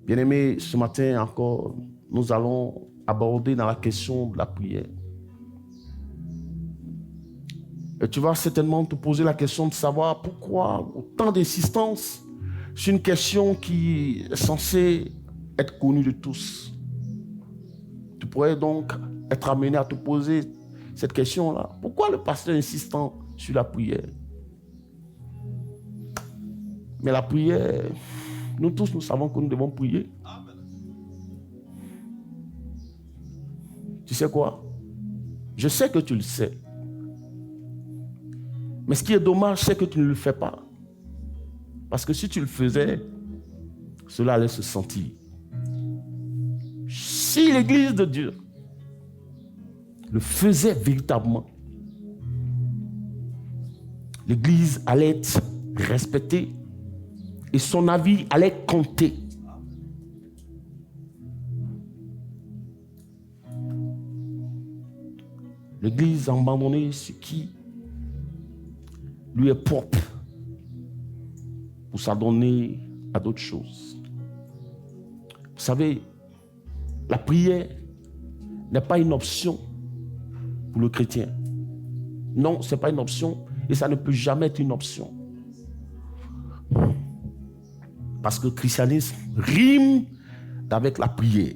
Bien-aimés, ce matin encore, nous allons aborder dans la question de la prière. Et tu vas certainement te poser la question de savoir pourquoi autant d'insistance sur une question qui est censée être connue de tous. Tu pourrais donc être amené à te poser cette question-là. Pourquoi le pasteur insistant sur la prière? Mais la prière, nous tous, nous savons que nous devons prier. Tu sais quoi? Je sais que tu le sais. Mais ce qui est dommage, c'est que tu ne le fais pas. Parce que si tu le faisais, cela allait se sentir. Si l'Église de Dieu le faisait véritablement, l'Église allait être respectée et son avis allait compter. L'Église a abandonné ce qui lui est propre pour s'adonner à d'autres choses. Vous savez, la prière n'est pas une option pour le chrétien. Non, ce n'est pas une option et ça ne peut jamais être une option. Parce que le christianisme rime avec la prière.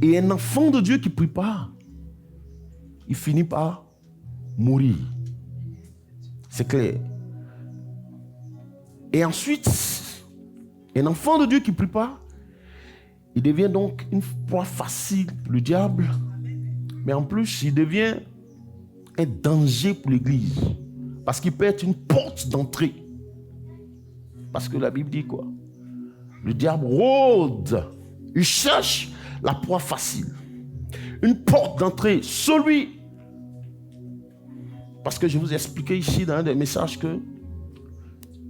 Et un enfant de Dieu qui ne prie pas, il finit par mourir. C'est clair. Et ensuite, un enfant de Dieu qui ne prie pas, il devient donc une proie facile pour le diable, mais en plus, il devient un danger pour l'Église, parce qu'il peut être une porte d'entrée. Parce que la Bible dit quoi? Le diable rôde, il cherche la proie facile, une porte d'entrée, celui. Parce que je vous ai expliqué ici dans un des messages que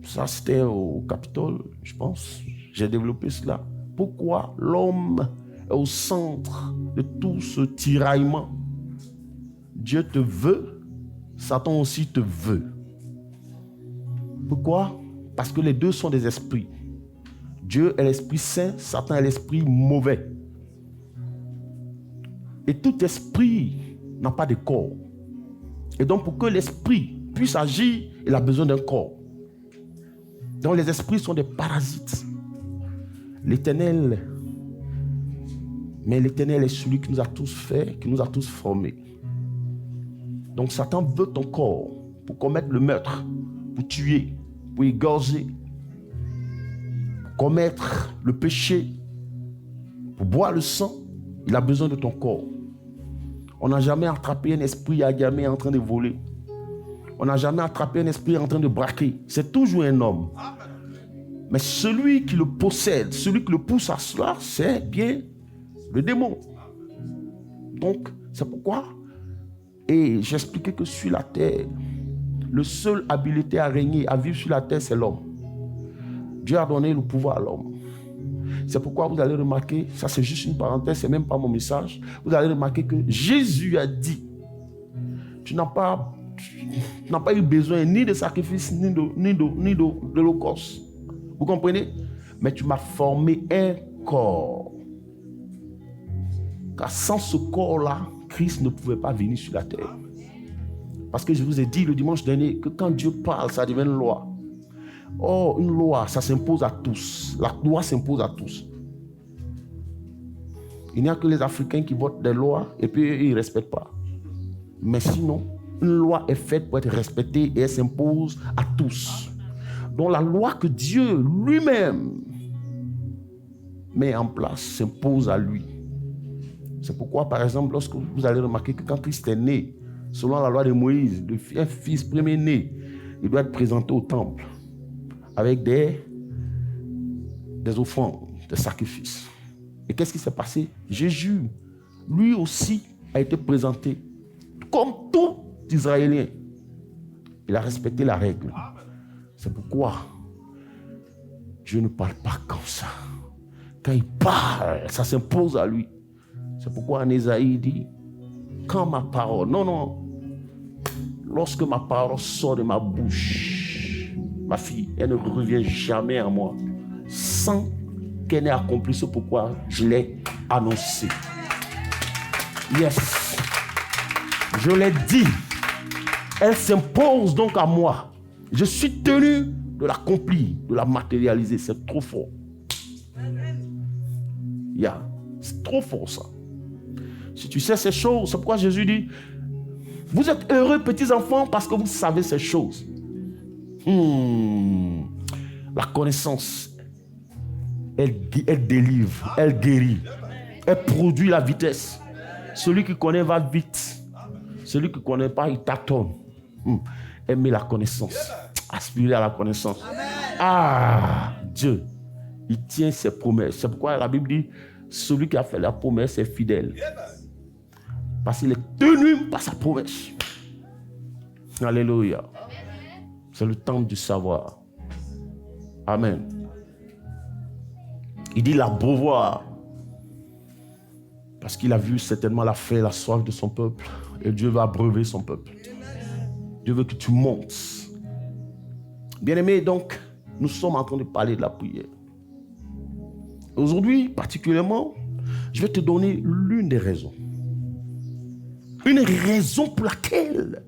ça c'était au Capitole, je pense, j'ai développé cela. Pourquoi l'homme est au centre de tout ce tiraillement? Dieu te veut, Satan aussi te veut. Pourquoi? Parce que les deux sont des esprits. Dieu est l'esprit saint, Satan est l'esprit mauvais. Et tout esprit n'a pas de corps. Et donc pour que l'esprit puisse agir, il a besoin d'un corps. Donc les esprits sont des parasites. L'Éternel, mais l'Éternel est celui qui nous a tous fait, qui nous a tous formés. Donc Satan veut ton corps pour commettre le meurtre, pour tuer, pour égorger, pour commettre le péché, pour boire le sang. Il a besoin de ton corps. On n'a jamais attrapé un esprit à gamin en train de voler. On n'a jamais attrapé un esprit en train de braquer. C'est toujours un homme. Mais celui qui le possède, celui qui le pousse à cela, c'est bien le démon. Donc, c'est pourquoi. Et j'expliquais que sur la terre, le seul habilité à régner, à vivre sur la terre, c'est l'homme. Dieu a donné le pouvoir à l'homme. C'est pourquoi vous allez remarquer, ça c'est juste une parenthèse, c'est même pas mon message. Vous allez remarquer que Jésus a dit, tu n'as pas eu besoin ni de sacrifice, ni de l'holocauste. Vous comprenez? Mais tu m'as formé un corps. Car sans ce corps-là, Christ ne pouvait pas venir sur la terre. Parce que je vous ai dit le dimanche dernier que quand Dieu parle, ça devient une loi. Oh, une loi, ça s'impose à tous. La loi s'impose à tous. Il n'y a que les Africains qui votent des lois et puis ils ne respectent pas. Mais sinon, une loi est faite pour être respectée et elle s'impose à tous. Donc la loi que Dieu lui-même met en place s'impose à lui. C'est pourquoi, par exemple, lorsque vous allez remarquer que quand Christ est né, selon la loi de Moïse, un fils premier-né, il doit être présenté au temple avec des offrandes, des sacrifices. Et qu'est-ce qui s'est passé? Jésus, lui aussi, a été présenté comme tout Israélien. Il a respecté la règle. C'est pourquoi Dieu ne parle pas comme ça. Quand il parle, ça s'impose à lui. C'est pourquoi en Ésaïe il dit, quand ma parole, lorsque ma parole sort de ma bouche, ma fille, elle ne revient jamais à moi sans qu'elle n'ait accompli ce pourquoi je l'ai annoncé. Yes. Je l'ai dit. Elle s'impose donc à moi. Je suis tenu de l'accomplir, de la matérialiser. C'est trop fort. C'est trop fort ça. Si tu sais ces choses, c'est pourquoi Jésus dit, vous êtes heureux petits enfants parce que vous savez ces choses. La connaissance, elle délivre, elle guérit, elle produit la vitesse. Celui qui connaît va vite. Celui qui ne connaît pas, il tâtonne. Aimer la connaissance. Aspirer à la connaissance. Dieu, il tient ses promesses. C'est pourquoi la Bible dit, celui qui a fait la promesse est fidèle. Parce qu'il est tenu par sa promesse. Alléluia. C'est le temps du savoir. Amen. Il dit l'abreuvoir. Parce qu'il a vu certainement la faim et la soif de son peuple. Et Dieu va abreuver son peuple. Dieu veut que tu montes. Bien-aimé, donc, nous sommes en train de parler de la prière. Aujourd'hui, particulièrement, je vais te donner l'une des raisons. Une raison pour laquelle,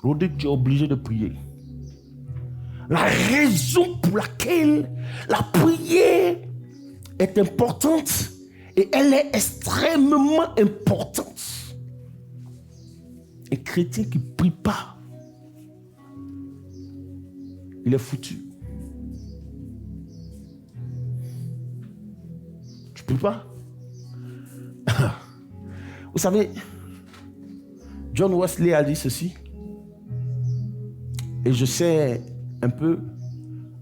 Rodrigue, tu es obligé de prier. La raison pour laquelle la prière est importante et elle est extrêmement importante. Un chrétien qui ne prie pas, il est foutu. Tu ne pries pas? Vous savez, John Wesley a dit ceci. Et je sais un peu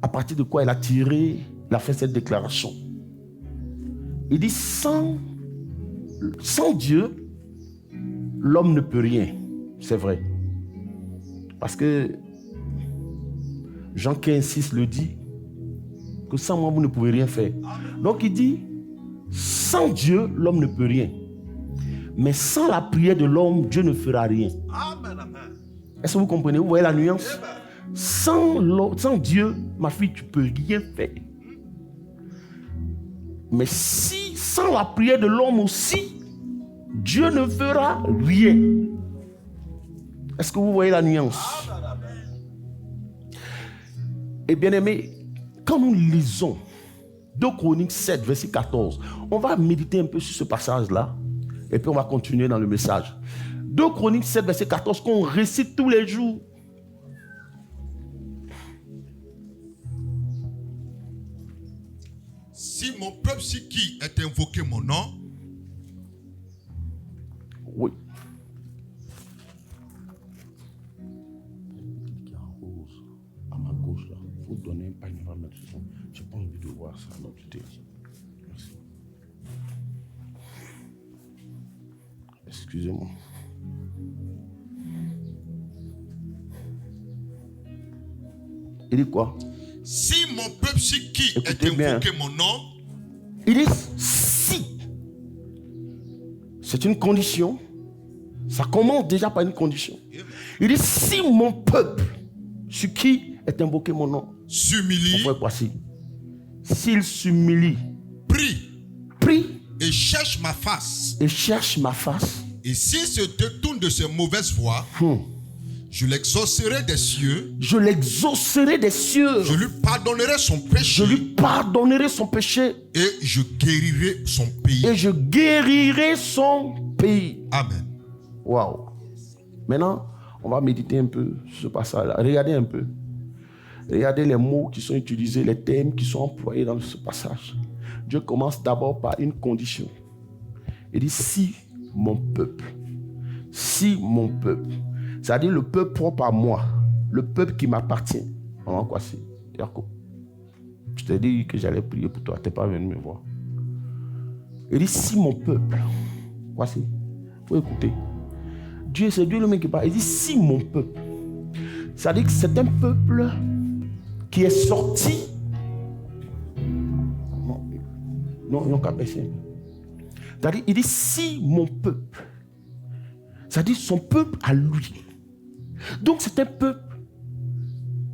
à partir de quoi il a fait cette déclaration. Il dit, sans Dieu, l'homme ne peut rien. C'est vrai. Parce que Jean 15:6 le dit, que sans moi, vous ne pouvez rien faire. Donc il dit, sans Dieu, l'homme ne peut rien. Mais sans la prière de l'homme, Dieu ne fera rien. Est-ce que vous comprenez? Vous voyez la nuance? Sans Dieu, ma fille, tu ne peux rien faire. Mais si, sans la prière de l'homme aussi, Dieu ne fera rien. Est-ce que vous voyez la nuance? Et bien aimé, quand nous lisons 2 Chroniques 7, verset 14, on va méditer un peu sur ce passage-là, et puis on va continuer dans le message. 2 Chroniques 7, verset 14, qu'on récite tous les jours. Si mon peuple qui est invoqué mon nom. Oui. À ma gauche là, il faut donner un panier, on va mettre ce son. Je n'ai pas envie de voir ça. Non, tu t'es dit. Merci. Excusez-moi. Il dit quoi? Si mon peuple qui est invoqué mon nom. Il dit si. C'est une condition. Ça commence déjà par une condition. Il dit si mon peuple, sur qui est invoqué mon nom, s'humilie. S'il s'humilie, prie et cherche ma face. Et s'il se détourne de ses mauvaises voies, je l'exaucerai des cieux. Je lui pardonnerai son péché. Et je guérirai son pays. Amen. Waouh. Maintenant, on va méditer un peu sur ce passage-là. Regardez un peu. Regardez les mots qui sont utilisés, les thèmes qui sont employés dans ce passage. Dieu commence d'abord par une condition. Il dit si mon peuple. C'est-à-dire le peuple propre à moi, le peuple qui m'appartient. Maman Kwasi, Jacob, je t'ai dit que j'allais prier pour toi, tu n'es pas venu me voir. Il dit si mon peuple, Kwasi, il faut écouter. C'est Dieu le même qui parle. Il dit si mon peuple. C'est-à-dire que c'est un peuple qui est sorti. Non, qu'à baisser. C'est-à-dire, il dit si mon peuple. C'est-à-dire son peuple à lui. Donc c'est un peuple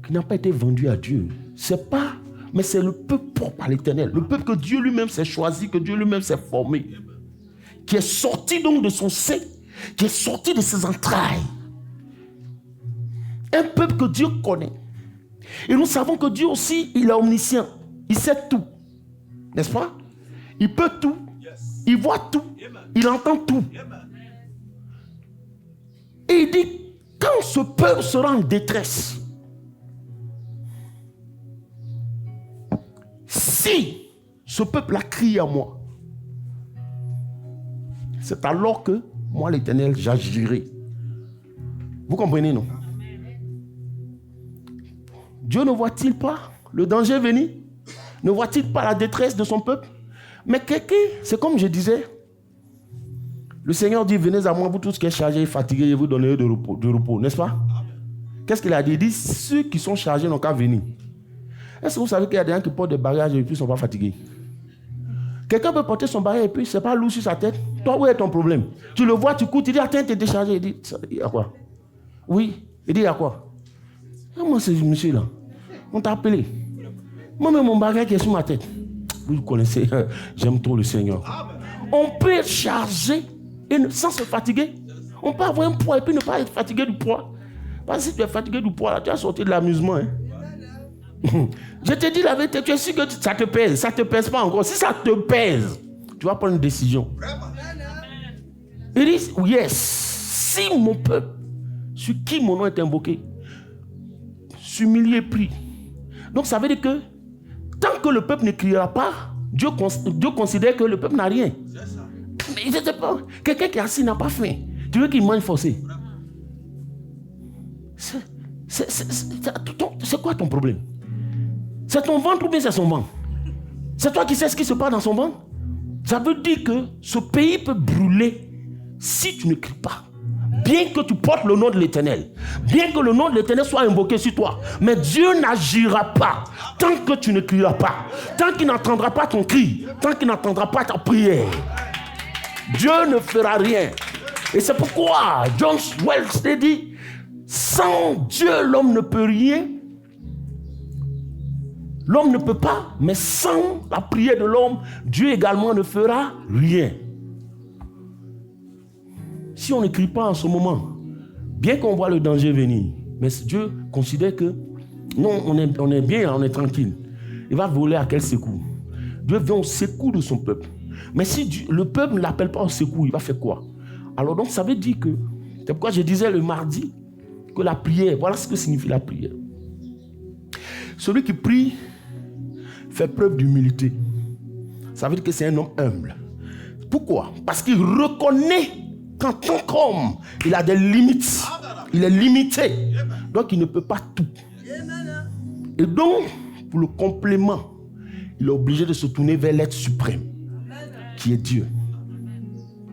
qui n'a pas été vendu à Dieu. Ce n'est pas Mais c'est le peuple propre à l'Éternel. Le peuple que Dieu lui-même s'est choisi, que Dieu lui-même s'est formé. Qui est sorti donc de son sein, qui est sorti de ses entrailles. Un peuple que Dieu connaît. Et nous savons que Dieu aussi, il est omniscient. Il sait tout. N'est-ce pas? Il peut tout. Il voit tout. Il entend tout. Et il dit, quand ce peuple sera en détresse, si ce peuple a crié à moi, c'est alors que moi, l'Éternel, j'agirai. Vous comprenez, non? Dieu ne voit-il pas le danger venir? Ne voit-il pas la détresse de son peuple? Mais quelqu'un, c'est comme je disais, le Seigneur dit, venez à moi, vous tous qui êtes chargés et fatigués, je vous donnerai du repos, n'est-ce pas? Qu'est-ce qu'il a dit? Il dit, ceux qui sont chargés n'ont qu'à venir. Est-ce que vous savez qu'il y a des gens qui portent des bagages et puis ne sont pas fatigués? Quelqu'un peut porter son bagage et puis c'est pas lourd sur sa tête. Toi, où est ton problème? Tu le vois, tu cours, tu dis, attends, tu es déchargé. Il dit, il y a quoi? Oui. Il dit, il y a quoi? Moi, c'est ce monsieur-là. On t'a appelé. Moi-même, mon bagage qui est sur ma tête. Vous connaissez, j'aime trop le Seigneur. On peut être chargé et sans se fatiguer. On peut avoir un poids et puis ne pas être fatigué du poids. Parce que si tu es fatigué du poids, là, tu as sorti de l'amusement. Hein. Je te dis la vérité, tu es sûr que ça te pèse. Ça ne te pèse pas encore. Si ça te pèse, tu vas prendre une décision. Il dit, yes, si mon peuple, sur qui mon nom est invoqué, s'humilie et prie. Donc ça veut dire que tant que le peuple ne criera pas, Dieu considère que le peuple n'a rien. Mais quelqu'un qui est assis n'a pas faim. Tu veux qu'il mange forcé? C'est quoi ton problème? C'est ton ventre ou bien c'est son ventre? C'est toi qui sais ce qui se passe dans son ventre? Ça veut dire que ce pays peut brûler si tu ne cries pas. Bien que tu portes le nom de l'Éternel, bien que le nom de l'Éternel soit invoqué sur toi, mais Dieu n'agira pas tant que tu ne crieras pas, tant qu'il n'entendra pas ton cri, tant qu'il n'entendra pas ta prière. Dieu ne fera rien. Et c'est pourquoi John Wesley dit, sans Dieu, l'homme ne peut rien. L'homme ne peut pas, mais sans la prière de l'homme, Dieu également ne fera rien. Si on ne crie pas en ce moment, bien qu'on voit le danger venir, mais Dieu considère que non, on est bien, on est tranquille. Il va voler à quel secours? Dieu vient au secours de son peuple. Mais si le peuple ne l'appelle pas au secours, il va faire quoi? Alors donc ça veut dire que, c'est pourquoi je disais le mardi, que la prière, voilà ce que signifie la prière. Celui qui prie fait preuve d'humilité. Ça veut dire que c'est un homme humble. Pourquoi? Parce qu'il reconnaît qu'en tant qu'homme, il a des limites. Il est limité. Donc il ne peut pas tout. Et donc, pour le complément, il est obligé de se tourner vers l'être suprême, qui est Dieu.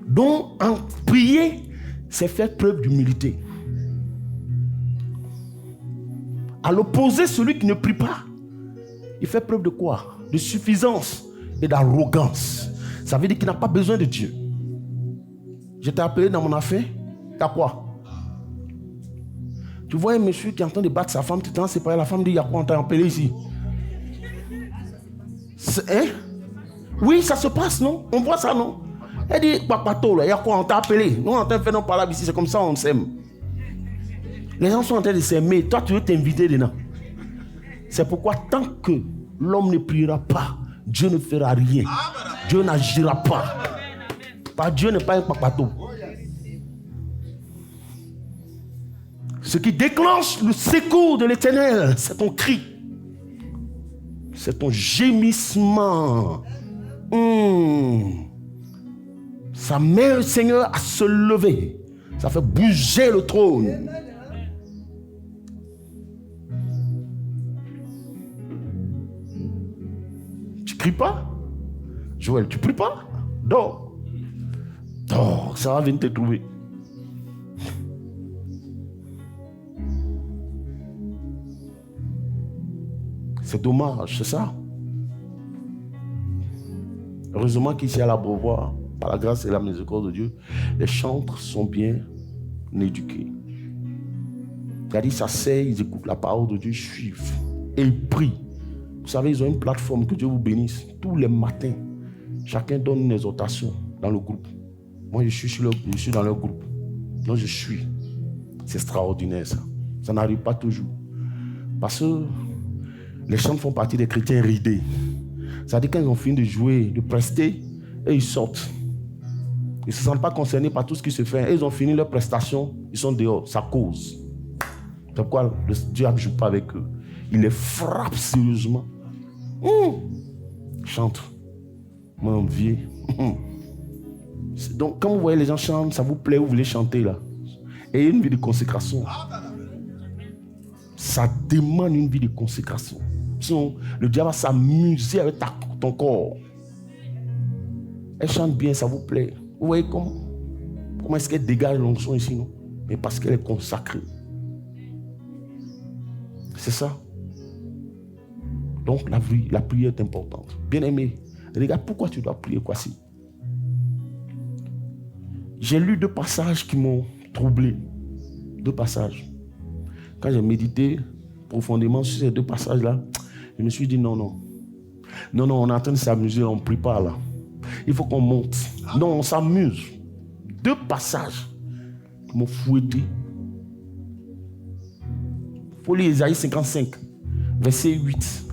Donc, en prier, c'est faire preuve d'humilité. À l'opposé, celui qui ne prie pas, il fait preuve de quoi? De suffisance et d'arrogance. Ça veut dire qu'il n'a pas besoin de Dieu. Je t'ai appelé dans mon affaire, t'as quoi? Tu vois un monsieur qui est en train de battre sa femme, tu t'en séparé, la femme dit, il y a quoi, on t'a appelé ici? Hein? Oui, ça se passe, non? On voit ça, non? Elle dit, papato, là, il y a quoi, on t'a appelé? Nous, on est en train de faire nos palabres ici, c'est comme ça, on s'aime. Les gens sont en train de s'aimer, toi, tu veux t'inviter dedans. C'est pourquoi, tant que l'homme ne priera pas, Dieu ne fera rien. Dieu n'agira pas. Parce que Dieu n'est pas un papato. Ce qui déclenche le secours de l'Éternel, c'est ton cri. C'est ton gémissement. Ça met le Seigneur à se lever. Ça fait bouger le trône. Tu cries pas? Joël, tu pries pas? Dors. Dors, ça va venir te trouver. C'est dommage, c'est ça. Heureusement qu'ici à la Beauvoir, par la grâce et la miséricorde de Dieu, les chantres sont bien éduqués. C'est-à-dire, ils s'asseyent, ils écoutent la parole de Dieu, ils suivent et ils prient. Vous savez, ils ont une plateforme, que Dieu vous bénisse. Tous les matins, chacun donne une exhortation dans le groupe. Moi, je suis dans leur groupe. Donc, je suis. C'est extraordinaire, ça. Ça n'arrive pas toujours. Parce que les chants font partie des chrétiens ridés. C'est-à-dire quand ils ont fini de jouer, de prester, et ils sortent. Ils ne se sentent pas concernés par tout ce qui se fait. Et ils ont fini leur prestation, ils sont dehors. Ça cause. C'est pourquoi le diable ne joue pas avec eux. Il les frappe sérieusement. Chante. Moi, envié. Donc, quand vous voyez les gens chanter, ça vous plaît, vous voulez chanter là. Et une vie de consécration. Ça demande une vie de consécration. Sinon, le diable va s'amuser avec ton corps. Elle chante bien, ça vous plaît. Vous voyez comment est-ce qu'elle dégage l'onction ici, non? Mais parce qu'elle est consacrée. C'est ça. Donc la prière est importante. Bien-aimé, regarde pourquoi tu dois prier Kwasi. J'ai lu 2 passages qui m'ont troublé. 2 passages. Quand j'ai médité profondément sur ces 2 passages-là, je me suis dit non, on est en train de s'amuser, on ne prie pas là. Il faut qu'on monte. Non, on s'amuse. 2 passages qui m'ont fouetté. Il faut lire Isaïe 55, verset 8.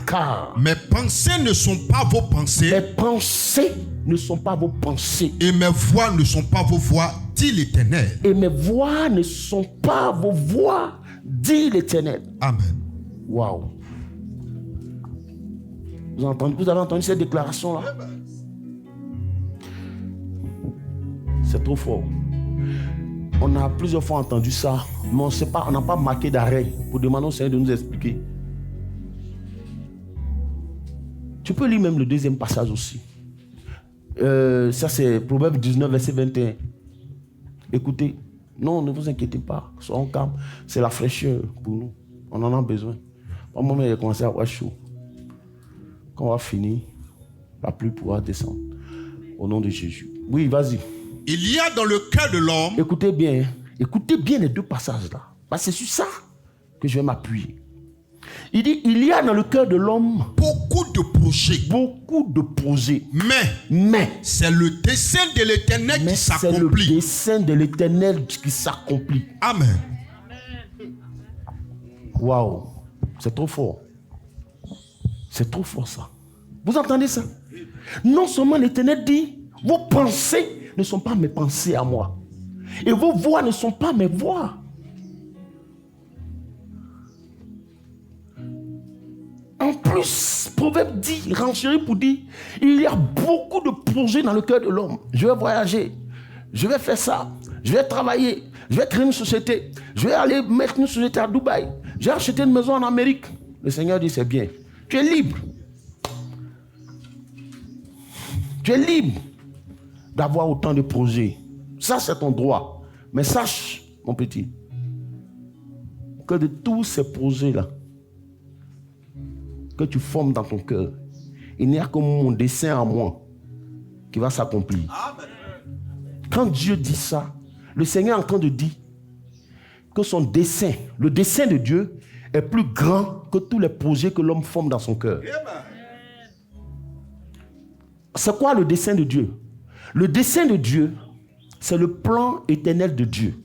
Car mes pensées ne sont pas vos pensées. Mes pensées ne sont pas vos pensées. Et mes voix ne sont pas vos voix, dit l'Éternel. Et mes voix ne sont pas vos voix, dit l'Éternel. Amen. Waouh. Vous avez entendu cette déclaration-là? C'est trop fort. On a plusieurs fois entendu ça, mais on n'a pas marqué d'arrêt pour demander au Seigneur de nous expliquer. Tu peux lire même le 2e passage aussi. Ça c'est Proverbe 19, verset 21. Écoutez, non, ne vous inquiétez pas, soyons calmes. C'est la fraîcheur pour nous. On en a besoin. Moi-même, j'ai commencé à avoir chaud. Quand on va finir, la pluie pourra descendre. Au nom de Jésus. Oui, vas-y. Il y a dans le cœur de l'homme. Écoutez bien les 2 passages là. Parce que c'est sur ça que je vais m'appuyer. Il dit, il y a dans le cœur de l'homme beaucoup de projets. Beaucoup de projets. Mais c'est le dessein de l'Éternel qui s'accomplit. C'est le dessein de l'Éternel qui s'accomplit. Amen. Waouh. C'est trop fort. C'est trop fort ça. Vous entendez ça? Non seulement l'Éternel dit, vos pensées ne sont pas mes pensées à moi. Et vos voix ne sont pas mes voix. En plus, Proverbe dit, renchérit pour dire, il y a beaucoup de projets dans le cœur de l'homme. Je vais voyager, je vais faire ça, je vais travailler, je vais créer une société, je vais aller mettre une société à Dubaï, je vais acheter une maison en Amérique. Le Seigneur dit, c'est bien. Tu es libre. Tu es libre d'avoir autant de projets. Ça, c'est ton droit. Mais sache, mon petit, que de tous ces projets-là, que tu formes dans ton cœur, il n'y a que mon dessein à moi qui va s'accomplir. Quand Dieu dit ça, le Seigneur est en train de dire que son dessein, le dessein de Dieu, est plus grand que tous les projets que l'homme forme dans son cœur. C'est quoi le dessein de Dieu? Le dessein de Dieu, c'est le plan éternel de Dieu.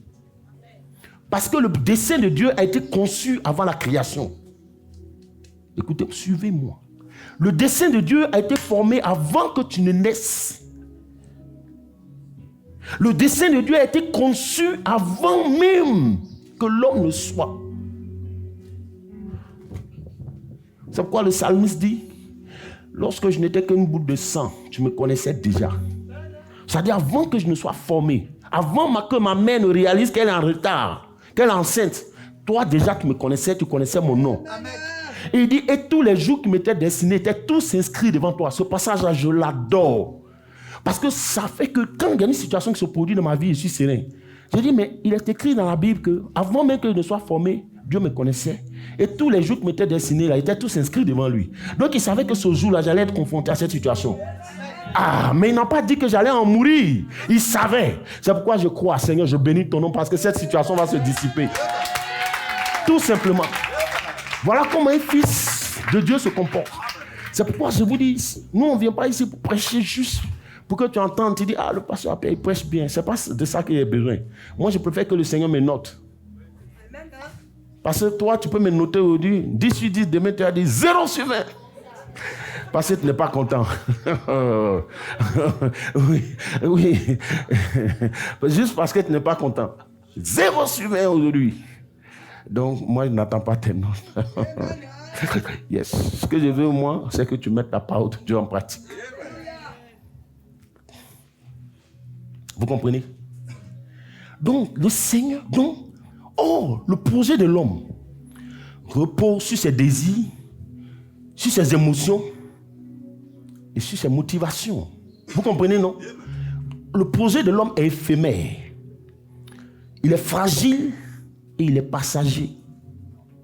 Parce que le dessein de Dieu a été conçu avant la création. Écoutez, suivez-moi. Le dessein de Dieu a été formé avant que tu ne naisses. Le dessein de Dieu a été conçu avant même que l'homme ne soit. C'est pourquoi le psalmiste dit, lorsque je n'étais qu'une goutte de sang, tu me connaissais déjà. C'est-à-dire avant que je ne sois formé, avant que ma mère ne réalise qu'elle est en retard, qu'elle est enceinte, toi déjà tu me connaissais, tu connaissais mon nom. Amen. Et il dit, et tous les jours qui m'étaient destinés étaient tous inscrits devant toi. Ce passage-là, je l'adore. Parce que ça fait que quand il y a une situation qui se produit dans ma vie, je suis serein. Je dis, mais il est écrit dans la Bible que avant même que je ne sois formé, Dieu me connaissait. Et tous les jours qui m'étaient destinés, là, étaient tous inscrits devant lui. Donc il savait que ce jour-là, j'allais être confronté à cette situation. Ah, mais il n'a pas dit que j'allais en mourir. Il savait. C'est pourquoi je crois, Seigneur, je bénis ton nom, parce que cette situation va se dissiper. Tout simplement. Voilà comment un fils de Dieu se comporte. C'est pourquoi je vous dis, nous on ne vient pas ici pour prêcher juste pour que tu entendes, tu dis, ah le pasteur il prêche bien. C'est pas de ça qu'il y a besoin. Moi je préfère que le Seigneur me note. Parce que toi tu peux me noter aujourd'hui, 10 sur 10, demain tu as dit 0 sur 20. Parce que tu n'es pas content. oui. Juste parce que tu n'es pas content. 0 sur 20 aujourd'hui. Donc, moi, je n'attends pas tes notes. Yes. Ce que je veux, moi, c'est que tu mettes ta parole de Dieu en pratique. Vous comprenez? Donc, le Seigneur, le projet de l'homme repose sur ses désirs, sur ses émotions et sur ses motivations. Vous comprenez, non? Le projet de l'homme est éphémère. Il est fragile et il est passager.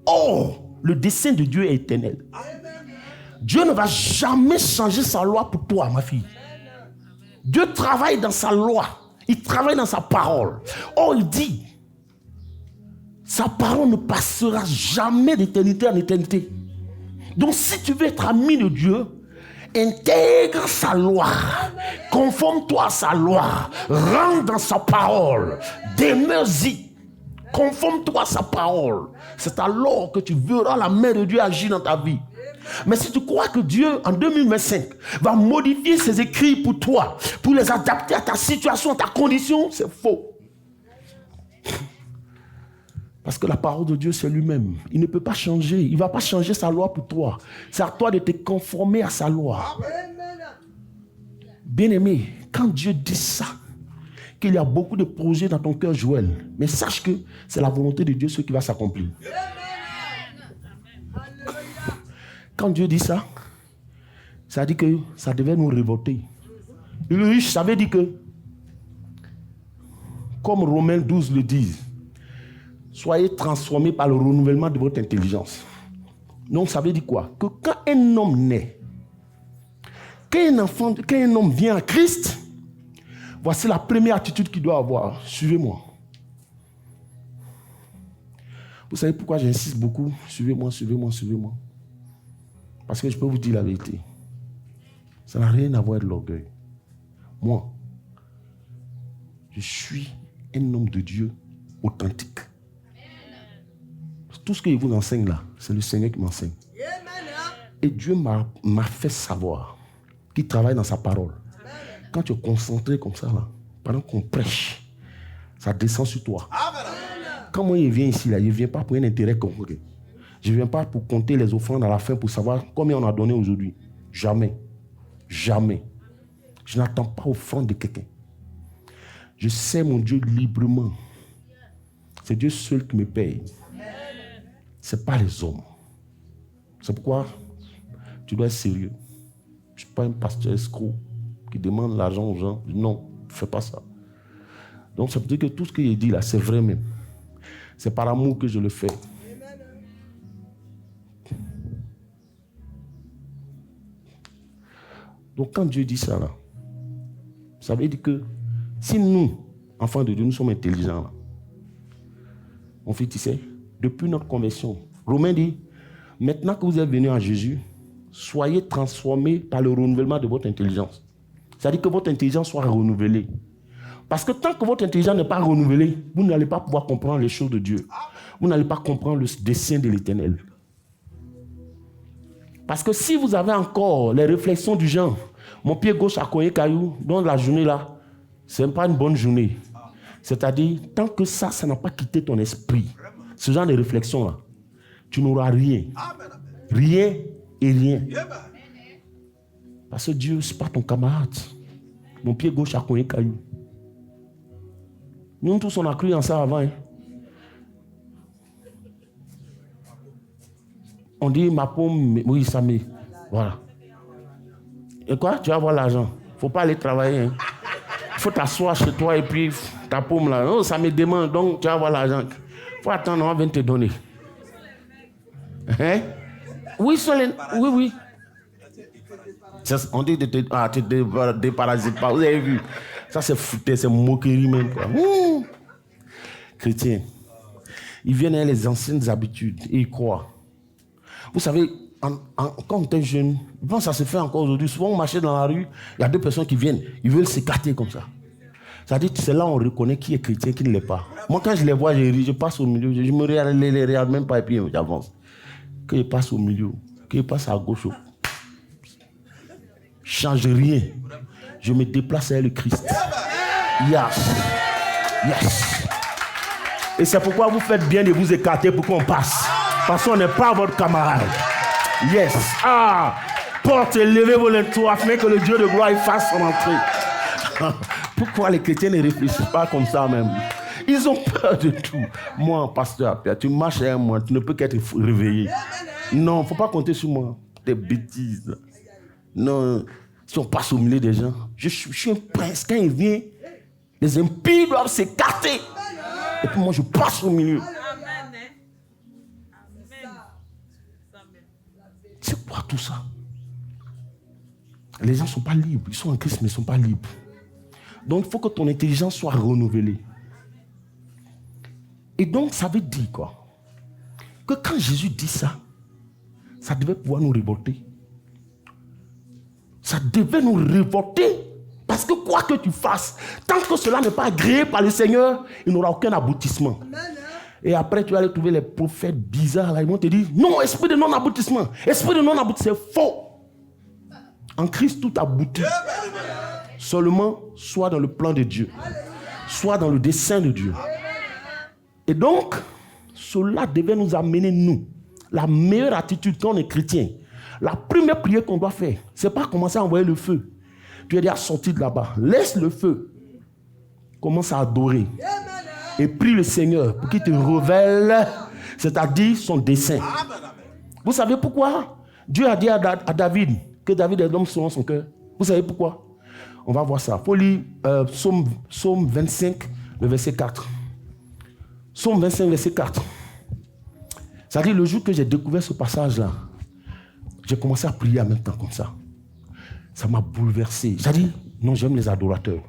Or, le dessein de Dieu est éternel. Dieu ne va jamais changer sa loi pour toi, ma fille. Dieu travaille dans sa loi. Il travaille dans sa parole. Or, il dit, sa parole ne passera jamais d'éternité en éternité. Donc, si tu veux être ami de Dieu, intègre sa loi, conforme-toi à sa loi, rentre dans sa parole, demeure-y, conforme-toi à sa parole. C'est alors que tu verras la main de Dieu agir dans ta vie. Mais si tu crois que Dieu, en 2025, va modifier ses écrits pour toi, pour les adapter à ta situation, à ta condition, c'est faux. Parce que la parole de Dieu, c'est lui-même. Il ne peut pas changer. Il ne va pas changer sa loi pour toi. C'est à toi de te conformer à sa loi. Bien-aimé, quand Dieu dit ça, qu'il y a beaucoup de projets dans ton cœur, Joël, mais sache que c'est la volonté de Dieu ce qui va s'accomplir. Quand Dieu dit ça, ça dit que ça devait nous révolter. Le riche, ça veut dire que, comme Romains 12 le dit, soyez transformés par le renouvellement de votre intelligence. Donc ça veut dire quoi? Que quand un homme naît, quand un homme vient à Christ, voici la première attitude qu'il doit avoir. Suivez-moi. Vous savez pourquoi j'insiste beaucoup? Suivez-moi, suivez-moi, suivez-moi. Parce que je peux vous dire la vérité. Ça n'a rien à voir avec l'orgueil. Moi, je suis un homme de Dieu authentique. Tout ce qu'il vous enseigne là, c'est le Seigneur qui m'enseigne. Et Dieu m'a fait savoir qu'il travaille dans sa parole. Quand tu es concentré comme ça, là, pendant qu'on prêche, ça descend sur toi. Quand moi, il vient ici, là, il ne vient pas pour un intérêt concret. Je ne viens pas pour compter les offrandes à la fin pour savoir combien on a donné aujourd'hui. Jamais. Jamais. Je n'attends pas offrande de quelqu'un. Je sers mon Dieu librement. C'est Dieu seul qui me paye. Ce n'est pas les hommes. C'est pourquoi tu dois être sérieux. Je ne suis pas un pasteur escroc qui demande l'argent aux gens. Non, ne fais pas ça. Donc ça veut dire que tout ce qu'il dit là, c'est vrai même. C'est par amour que je le fais. Donc quand Dieu dit ça là, ça veut dire que si nous, enfants de Dieu, nous sommes intelligents là, on fait, tu sais, depuis notre conversion, Romain dit, maintenant que vous êtes venus en Jésus, soyez transformés par le renouvellement de votre intelligence. C'est-à-dire que votre intelligence soit renouvelée. Parce que tant que votre intelligence n'est pas renouvelée, vous n'allez pas pouvoir comprendre les choses de Dieu. Vous n'allez pas comprendre le dessein de l'Éternel. Parce que si vous avez encore les réflexions du genre, mon pied gauche a cogné caillou, dans la journée là, ce n'est pas une bonne journée. C'est-à-dire, tant que ça n'a pas quitté ton esprit, ce genre de réflexion là, tu n'auras rien. Rien et rien. Parce que Dieu, ce n'est pas ton camarade. Mon pied gauche a cogné caillou. Nous tous, on a cru en ça avant. Hein. On dit ma paume, oui, ça me. Voilà. Et quoi? Tu vas avoir l'argent. Il ne faut pas aller travailler. Il faut t'asseoir chez toi et puis ta paume là. Oh, ça me demande, donc tu vas avoir l'argent. Il faut attendre, on va te donner. Hein? Oui, oui. On dit de te déparasiter pas. Vous avez vu? Ça, c'est foutu, c'est moquerie même. Quoi. Chrétiens, ils viennent avec les anciennes habitudes et ils croient. Vous savez, quand on était jeune, je pense que ça se fait encore aujourd'hui. Souvent, on marchait dans la rue, il y a deux personnes qui viennent, ils veulent s'écarter comme ça. C'est-à-dire que c'est là où on reconnaît qui est chrétien, qui ne l'est pas. Moi, quand je les vois, je passe au milieu, je me regarde même pas et puis j'avance. Que je passe au milieu, que je passe à gauche. Change rien. Je me déplace avec le Christ. Yes. Yes. Et c'est pourquoi vous faites bien de vous écarter pour qu'on passe. Parce qu'on n'est pas votre camarade. Yes. Ah. Porte et levez vos lenteaux afin que le Dieu de gloire fasse son entrée. Pourquoi les chrétiens ne réfléchissent pas comme ça même? Ils ont peur de tout. Moi, pasteur, tu marches avec moi, tu ne peux qu'être réveillé. Non, il ne faut pas compter sur moi. Des bêtises. Non, si on passe au milieu des gens, je suis un prince. Quand il vient, les impies doivent s'écarter. Et puis moi, je passe au milieu. C'est quoi tout ça? Les gens ne sont pas libres. Ils sont en Christ, mais ils ne sont pas libres. Donc, il faut que ton intelligence soit renouvelée. Et donc, ça veut dire quoi? Que quand Jésus dit ça, ça devait pouvoir nous révolter. Ça devait nous révolter. Parce que quoi que tu fasses, tant que cela n'est pas agréé par le Seigneur, il n'aura aucun aboutissement. Et après, tu vas aller trouver les prophètes bizarres. Là, ils vont te dire, non, esprit de non-aboutissement. Esprit de non-aboutissement, c'est faux. En Christ, tout aboutit. Seulement, soit dans le plan de Dieu, soit dans le dessein de Dieu. Et donc, cela devait nous amener, nous, la meilleure attitude quand on est chrétien. La première prière qu'on doit faire, ce n'est pas commencer à envoyer le feu. Tu es déjà sorti de là-bas. Laisse le feu. Commence à adorer. Et prie le Seigneur pour qu'il te révèle, c'est-à-dire son dessein. Vous savez pourquoi Dieu a dit à David que David est l'homme selon son cœur? Vous savez pourquoi? On va voir ça. Il faut lire Psaume 25, le verset 4. Psaume 25, verset 4. C'est-à-dire, le jour que j'ai découvert ce passage-là, j'ai commencé à prier en même temps comme ça. Ça m'a bouleversé. C'est-à-dire, non, j'aime les adorateurs.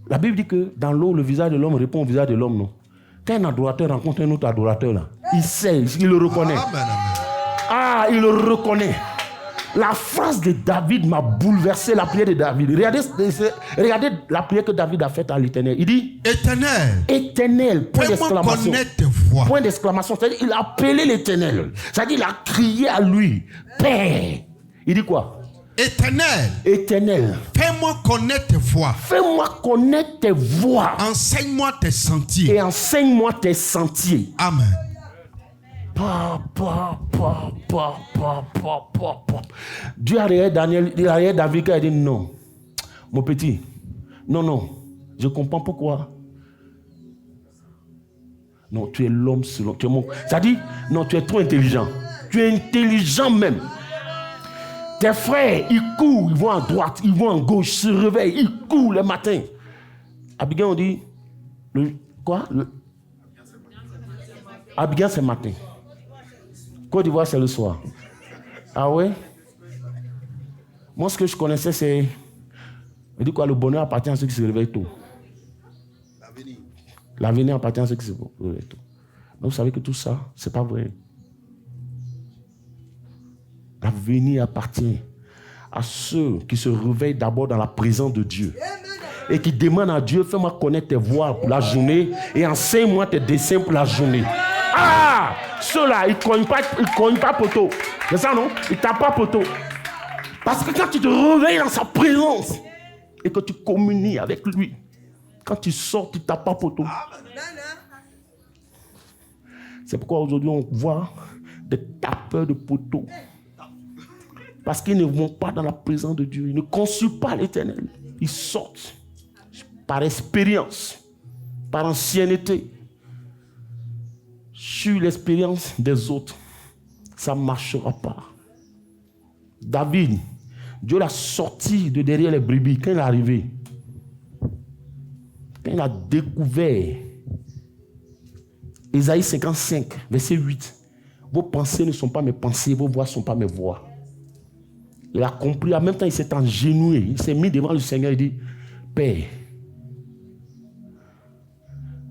La Bible dit que dans l'eau, le visage de l'homme répond au visage de l'homme, non? Quand un adorateur rencontre un autre adorateur, là, il sait, il le reconnaît. Ah, il le reconnaît. La phrase de David m'a bouleversé, la prière de David. Regardez la prière que David a faite à l'Éternel. Il dit, Éternel, Éternel, point d'exclamation. Point d'exclamation. C'est-à-dire, il a appelé l'Éternel. C'est-à-dire, il a crié à lui, Père. Il dit quoi? Éternel, Éternel, fais-moi connaître tes voies. Fais-moi connaître tes voies. Enseigne-moi tes sentiers. Et enseigne-moi tes sentiers. Amen. Dieu a regardé Daniel, il a regardé David, il a dit non, mon petit, non, je comprends pourquoi. Non, tu es l'homme selon, tu es mon. Ça dit, non, tu es trop intelligent. Tu es intelligent même. Tes frères, ils courent, ils vont à droite, ils vont à gauche, se réveillent, ils courent le matin. Abigail, on dit, Abigail, c'est le matin. Côte d'Ivoire, c'est le soir. Ah ouais? Moi, ce que je connaissais, c'est... Je dis quoi? Le bonheur appartient à ceux qui se réveillent tôt. L'avenir appartient à ceux qui se réveillent tôt. Donc, vous savez que tout ça, c'est pas vrai. L'avenir appartient à ceux qui se réveillent d'abord dans la présence de Dieu. Et qui demandent à Dieu, fais-moi connaître tes voies pour la journée et enseigne-moi tes desseins pour la journée. Ah! Ceux-là, ils ne cognent pas poteau. C'est ça, non? Ils ne tapent pas poteau. Parce que quand tu te réveilles dans sa présence et que tu communies avec lui, quand tu sors, tu ne tapes pas poteau. C'est pourquoi aujourd'hui, on voit des tapeurs de poteau. Parce qu'ils ne vont pas dans la présence de Dieu. Ils ne consultent pas l'Éternel. Ils sortent par expérience, par ancienneté. Sur l'expérience des autres, ça ne marchera pas. David, Dieu l'a sorti de derrière les brebis. Quand il est arrivé, quand il a découvert Ésaïe 55, verset 8, vos pensées ne sont pas mes pensées, vos voix ne sont pas mes voix. Il a compris, en même temps il s'est engenouillé, il s'est mis devant le Seigneur et dit, Père,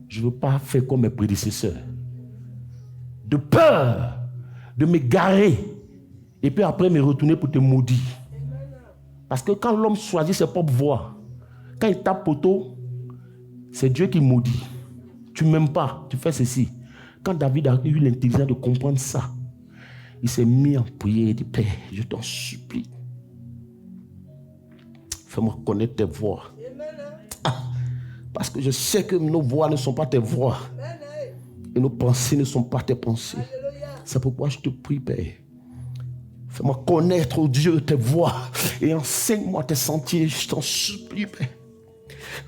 je ne veux pas faire comme mes prédécesseurs. De peur de m'égarer et puis après me retourner pour te maudire. Parce que quand l'homme choisit ses propres voies, quand il tape poteau, c'est Dieu qui maudit. Tu ne m'aimes pas, tu fais ceci. Quand David a eu l'intelligence de comprendre ça, il s'est mis en prière et dit, Père, je t'en supplie. Fais-moi connaître tes voies. Parce que je sais que nos voies ne sont pas tes voies. Et nos pensées ne sont pas tes pensées. C'est pourquoi je te prie, Père. Fais-moi connaître, oh Dieu, tes voies. Et enseigne-moi tes sentiers. Je t'en supplie, Père.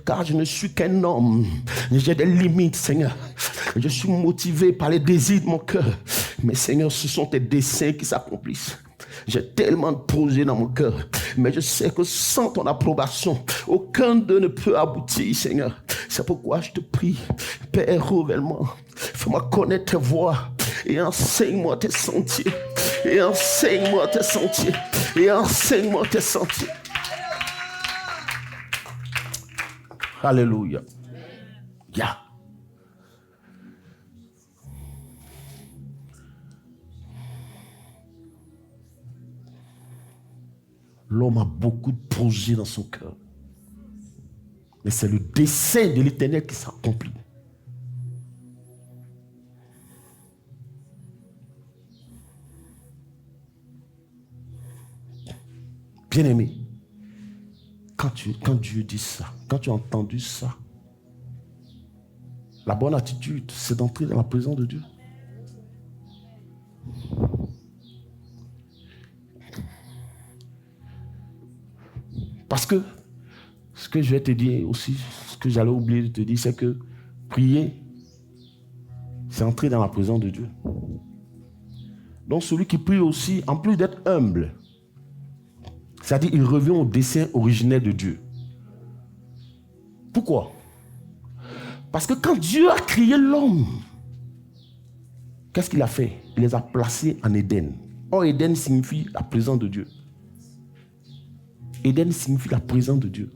Car je ne suis qu'un homme. J'ai des limites, Seigneur. Je suis motivé par les désirs de mon cœur. Mais Seigneur, ce sont tes desseins qui s'accomplissent. J'ai tellement de projets dans mon cœur. Mais je sais que sans ton approbation, aucun d'eux ne peut aboutir, Seigneur. C'est pourquoi je te prie, Père, révèle-moi. Fais-moi connaître tes voies. Et enseigne-moi tes sentiers. Et enseigne-moi tes sentiers. Et enseigne-moi tes sentiers. Alléluia. Yeah. L'homme a beaucoup de projets dans son cœur. Mais c'est le dessein de l'Éternel qui s'accomplit. Bien-aimé, quand Dieu dit ça, quand tu as entendu ça, la bonne attitude, c'est d'entrer dans la présence de Dieu. Parce que, ce que je vais te dire aussi, ce que j'allais oublier de te dire, c'est que prier, c'est entrer dans la présence de Dieu. Donc celui qui prie aussi, en plus d'être humble, c'est-à-dire il revient au dessein originel de Dieu. Pourquoi? Parce que quand Dieu a créé l'homme, qu'est-ce qu'il a fait? Il les a placés en Éden. Or, Éden signifie la présence de Dieu. Éden signifie la présence de Dieu.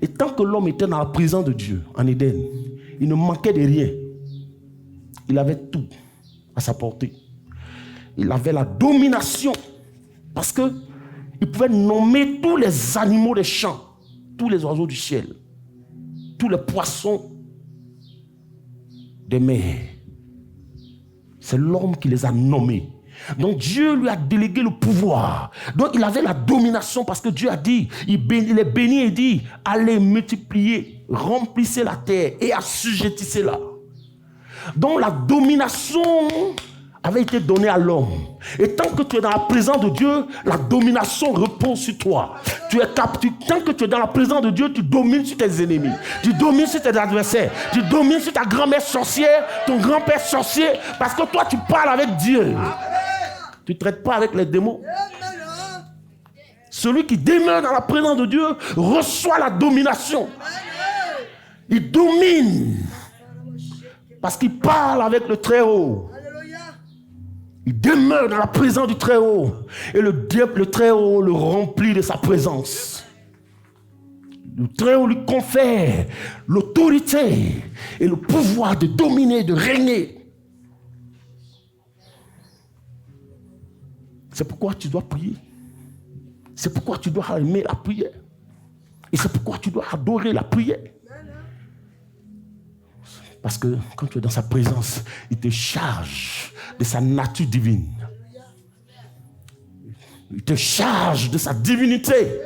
Et tant que l'homme était dans la présence de Dieu, en Éden, il ne manquait de rien. Il avait tout à sa portée. Il avait la domination. Parce qu'il pouvait nommer tous les animaux des champs, tous les oiseaux du ciel, tous les poissons des mers. C'est l'homme qui les a nommés. Donc Dieu lui a délégué le pouvoir. Donc il avait la domination parce que Dieu a dit, il est béni et dit, allez multiplier, remplissez la terre et assujettissez-la. Donc la domination avait été donnée à l'homme. Et tant que tu es dans la présence de Dieu, la domination repose sur toi. Tu es captif. Tant que tu es dans la présence de Dieu, tu domines sur tes ennemis. Tu domines sur tes adversaires. Tu domines sur ta grand-mère sorcière, ton grand-père sorcier, parce que toi tu parles avec Dieu. Tu ne traites pas avec les démons. Celui qui demeure dans la présence de Dieu reçoit la domination. Il domine. Parce qu'il parle avec le Très-Haut. Il demeure dans la présence du Très-Haut. Et le Très-Haut le remplit de sa présence. Le Très-Haut lui confère l'autorité et le pouvoir de dominer, de régner. C'est pourquoi tu dois prier. C'est pourquoi tu dois aimer la prière. Et c'est pourquoi tu dois adorer la prière. Parce que quand tu es dans sa présence, il te charge de sa nature divine. Il te charge de sa divinité,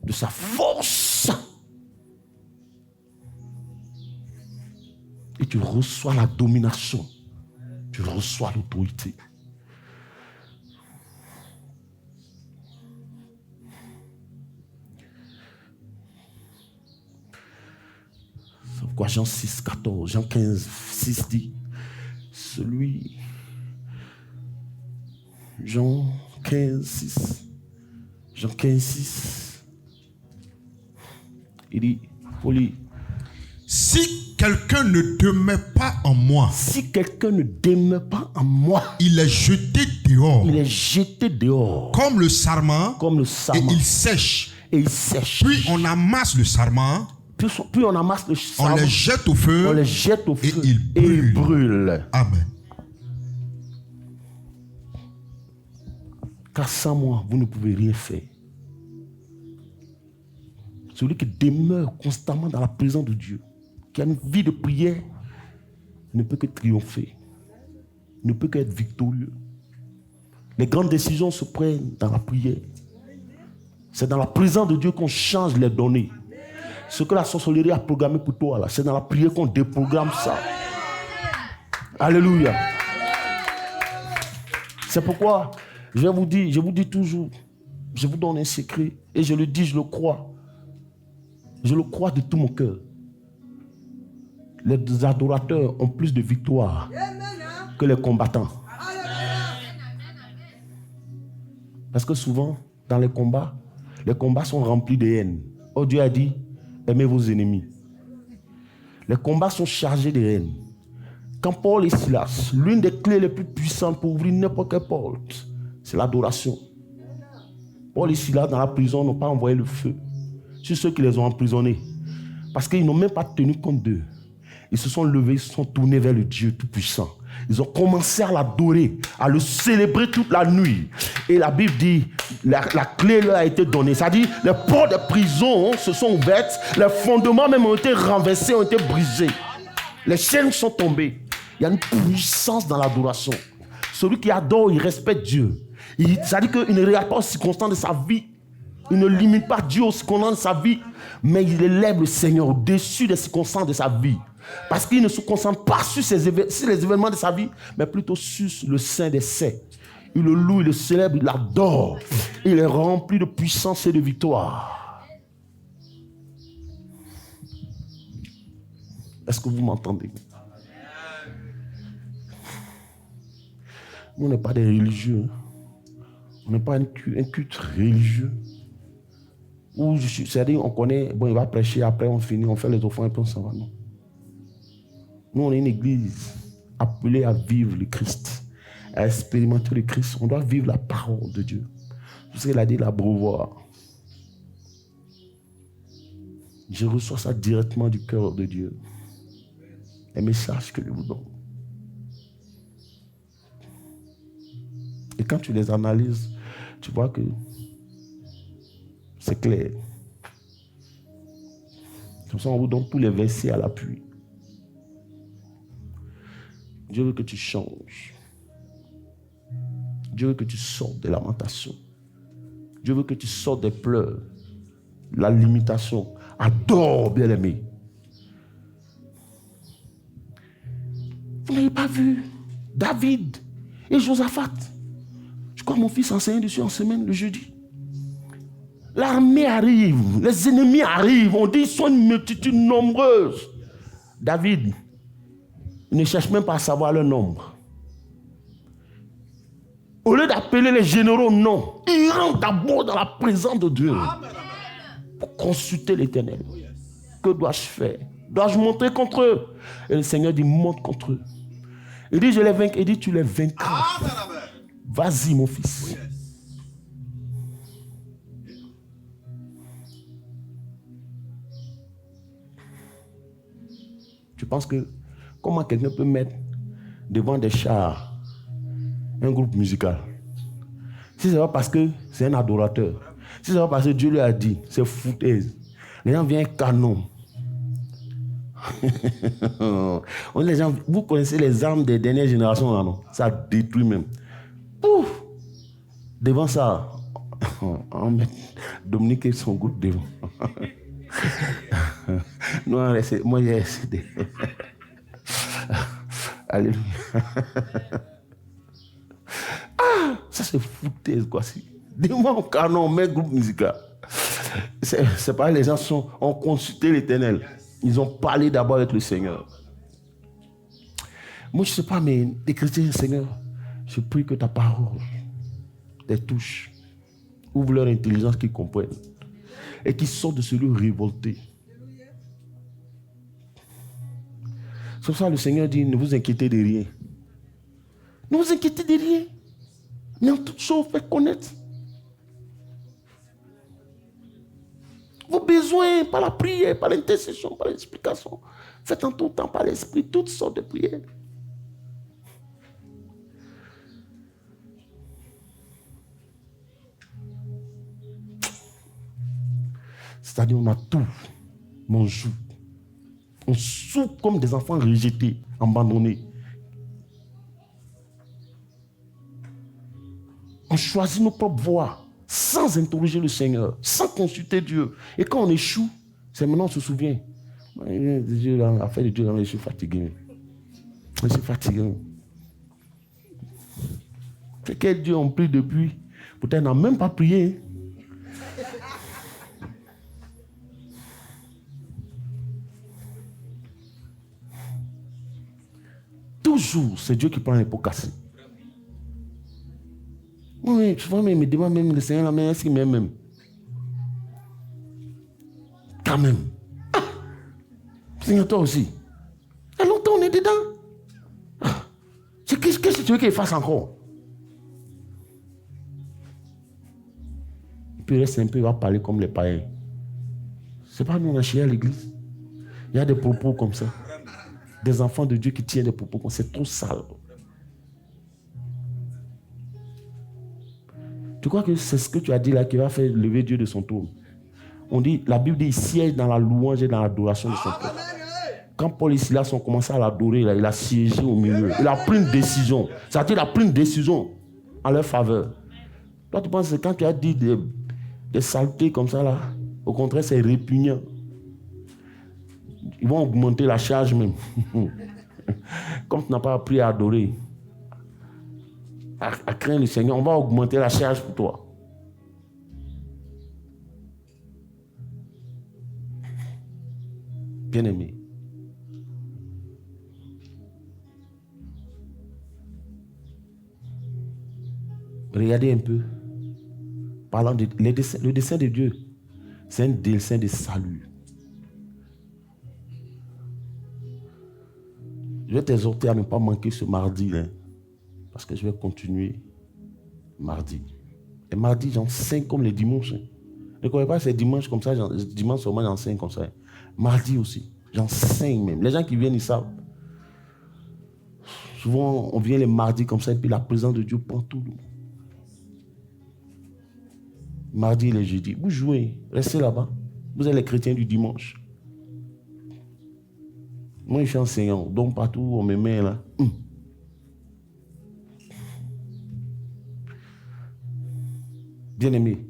de sa force. Et tu reçois la domination. Tu reçois l'autorité. Pourquoi Jean 6, 14, Jean 15, 6 dit, Jean 15, 6, Jean 15, 6, il dit, pour lui, si quelqu'un ne demeure pas en moi, si quelqu'un ne demeure pas en moi, il est jeté dehors. Il est jeté dehors. Comme le sarment. Et il sèche. Et il sèche. Puis on amasse le sarment. Puis on amasse le sarment. On les jette au feu. On les jette au feu. Et il brûle. Amen. Car sans moi, vous ne pouvez rien faire. Celui qui demeure constamment dans la présence de Dieu, qui a une vie de prière, ne peut que triompher, ne peut qu'être victorieux. Les grandes décisions se prennent dans la prière. C'est dans la présence de Dieu qu'on change les données. Ce que la sorcellerie a programmé pour toi, là, c'est dans la prière qu'on déprogramme ça. Alléluia. C'est pourquoi je vous dis toujours, je vous donne un secret et je le dis, je le crois. Je le crois de tout mon cœur. Les adorateurs ont plus de victoires que les combattants. Parce que souvent, dans les combats sont remplis de haine. Oh, Dieu a dit, aimez vos ennemis. Les combats sont chargés de haine. Quand Paul et Silas, l'une des clés les plus puissantes pour ouvrir n'importe quelle porte, c'est l'adoration. Paul et Silas, dans la prison, n'ont pas envoyé le feu sur ceux qui les ont emprisonnés. Parce qu'ils n'ont même pas tenu compte d'eux. Ils se sont levés, ils se sont tournés vers le Dieu Tout-Puissant. Ils ont commencé à l'adorer, à le célébrer toute la nuit. Et la Bible dit, la clé leur a été donnée. C'est-à-dire, les portes des prisons se sont ouvertes, les fondements même ont été renversés, ont été brisés. Les chaînes sont tombées. Il y a une puissance dans l'adoration. Celui qui adore, il respecte Dieu. C'est-à-dire qu'il ne regarde pas aux circonstances de sa vie. Il ne limite pas Dieu aux circonstances de sa vie, mais il élève le Seigneur au-dessus des circonstances de sa vie. Parce qu'il ne se concentre pas sur les événements de sa vie, mais plutôt sur le Saint des Saints. Il le loue, il le célèbre, il l'adore. Il est rempli de puissance et de victoire. Est-ce que vous m'entendez? Nous, on n'est pas des religieux. On n'est pas un culte religieux. Où c'est-à-dire, on connaît, bon, il va prêcher, après on finit, on fait les offrandes et puis on s'en va. Non. Nous, on est une église appelée à vivre le Christ, à expérimenter le Christ. On doit vivre la parole de Dieu. Tout ce qu'il a dit, l'abreuvoir. Je reçois ça directement du cœur de Dieu. Les messages que je vous donne. Et quand tu les analyses, tu vois que c'est clair. Comme ça, on vous donne tous les versets à l'appui. Dieu veut que tu changes. Dieu veut que tu sortes des lamentations. Dieu veut que tu sortes des pleurs, la limitation. Adore, bien-aimé. Vous n'avez pas vu David et Josaphat? Je crois que mon fils enseignait dessus en semaine, le jeudi. L'armée arrive, les ennemis arrivent, on dit qu'ils sont une multitude nombreuse. David, il ne cherche même pas à savoir leur nombre. Au lieu d'appeler les généraux, non. Il rentre d'abord dans la présence de Dieu pour consulter l'Éternel. Que dois-je faire? Dois-je monter contre eux? Et le Seigneur dit, monte contre eux. Il dit, je les vaincrai. Il dit, tu les vaincras. Vas-y, mon fils. Tu penses que comment quelqu'un peut mettre devant des chars un groupe musical? Si c'est pas parce que c'est un adorateur, si c'est pas parce que Dieu lui a dit, c'est foutaise. Les gens viennent canon. Les gens, vous connaissez les armes des dernières générations, là, non? Ça détruit même. Pouf! Devant ça, on met Dominique et son groupe devant. Non, moi j'ai essayé. Alléluia. Ah, ça c'est foutaise quoi. Dis-moi au canon, on met groupe musical. C'est pas les gens ont consulté l'Éternel. Ils ont parlé d'abord avec le Seigneur. Moi je sais pas, mais les chrétiens, Seigneur, je prie que ta parole les touche, ouvre leur intelligence, qu'ils comprennent et qu'ils sortent de ce lieu révolté. C'est pour ça que le Seigneur dit, ne vous inquiétez de rien. Ne vous inquiétez de rien. Mais en toute chose, faites connaître vos besoins par la prière, par l'intercession, par l'explication. Faites en tout temps par l'esprit toutes sortes de prières. C'est-à-dire, on a tout, mais on joue. On souffre comme des enfants rejetés, abandonnés. On choisit nos propres voies, sans interroger le Seigneur, sans consulter Dieu. Et quand on échoue, c'est maintenant on se souvient. L'affaire de Dieu, je suis fatigué. Je suis fatigué. C'est quel Dieu on prie depuis? Peut-être on n'a même pas prié. Toujours, c'est Dieu qui prend les pots cassés. Oui, tu vois, mais il me demande même le Seigneur, mais est-ce qu'il m'aime même? Quand même. Ah, Seigneur, toi aussi. Il y a longtemps, on est dedans. Ah, qu'est-ce que tu veux qu'il fasse encore? Puis il reste un peu, il va parler comme les païens. C'est pas nous, on a chié à l'église. Il y a des propos comme ça. Des enfants de Dieu qui tiennent des propos comme ça. C'est trop sale. Tu crois que c'est ce que tu as dit là qui va faire lever Dieu de son trône? On dit, la Bible dit, il siège dans la louange et dans l'adoration de son peuple. Quand Paul et Silas ont commencé à l'adorer, là, il a siégé au milieu. Il a pris une décision. C'est-à-dire, il a pris une décision en leur faveur. Toi, tu penses que quand tu as dit des saletés comme ça, là, au contraire, c'est répugnant. Ils vont augmenter la charge même. Comme tu n'as pas appris à adorer, à craindre le Seigneur, on va augmenter la charge pour toi. Bien-aimé. Regardez un peu. Parlant de le dessein de Dieu, c'est un dessein de salut. Je vais t'exhorter à ne pas manquer ce mardi, là, parce que je vais continuer mardi. Et mardi, j'enseigne comme les dimanches. Ne croyez pas que c'est dimanche comme ça, dimanche seulement j'enseigne comme ça. Mardi aussi, j'enseigne même. Les gens qui viennent, ils savent. Souvent, on vient les mardis comme ça, et puis la présence de Dieu prend tout. Mardi et les jeudis, vous jouez, restez là-bas. Vous êtes les chrétiens du dimanche. Moi, je suis enseignant, donc partout où on me met là. Bien-aimé,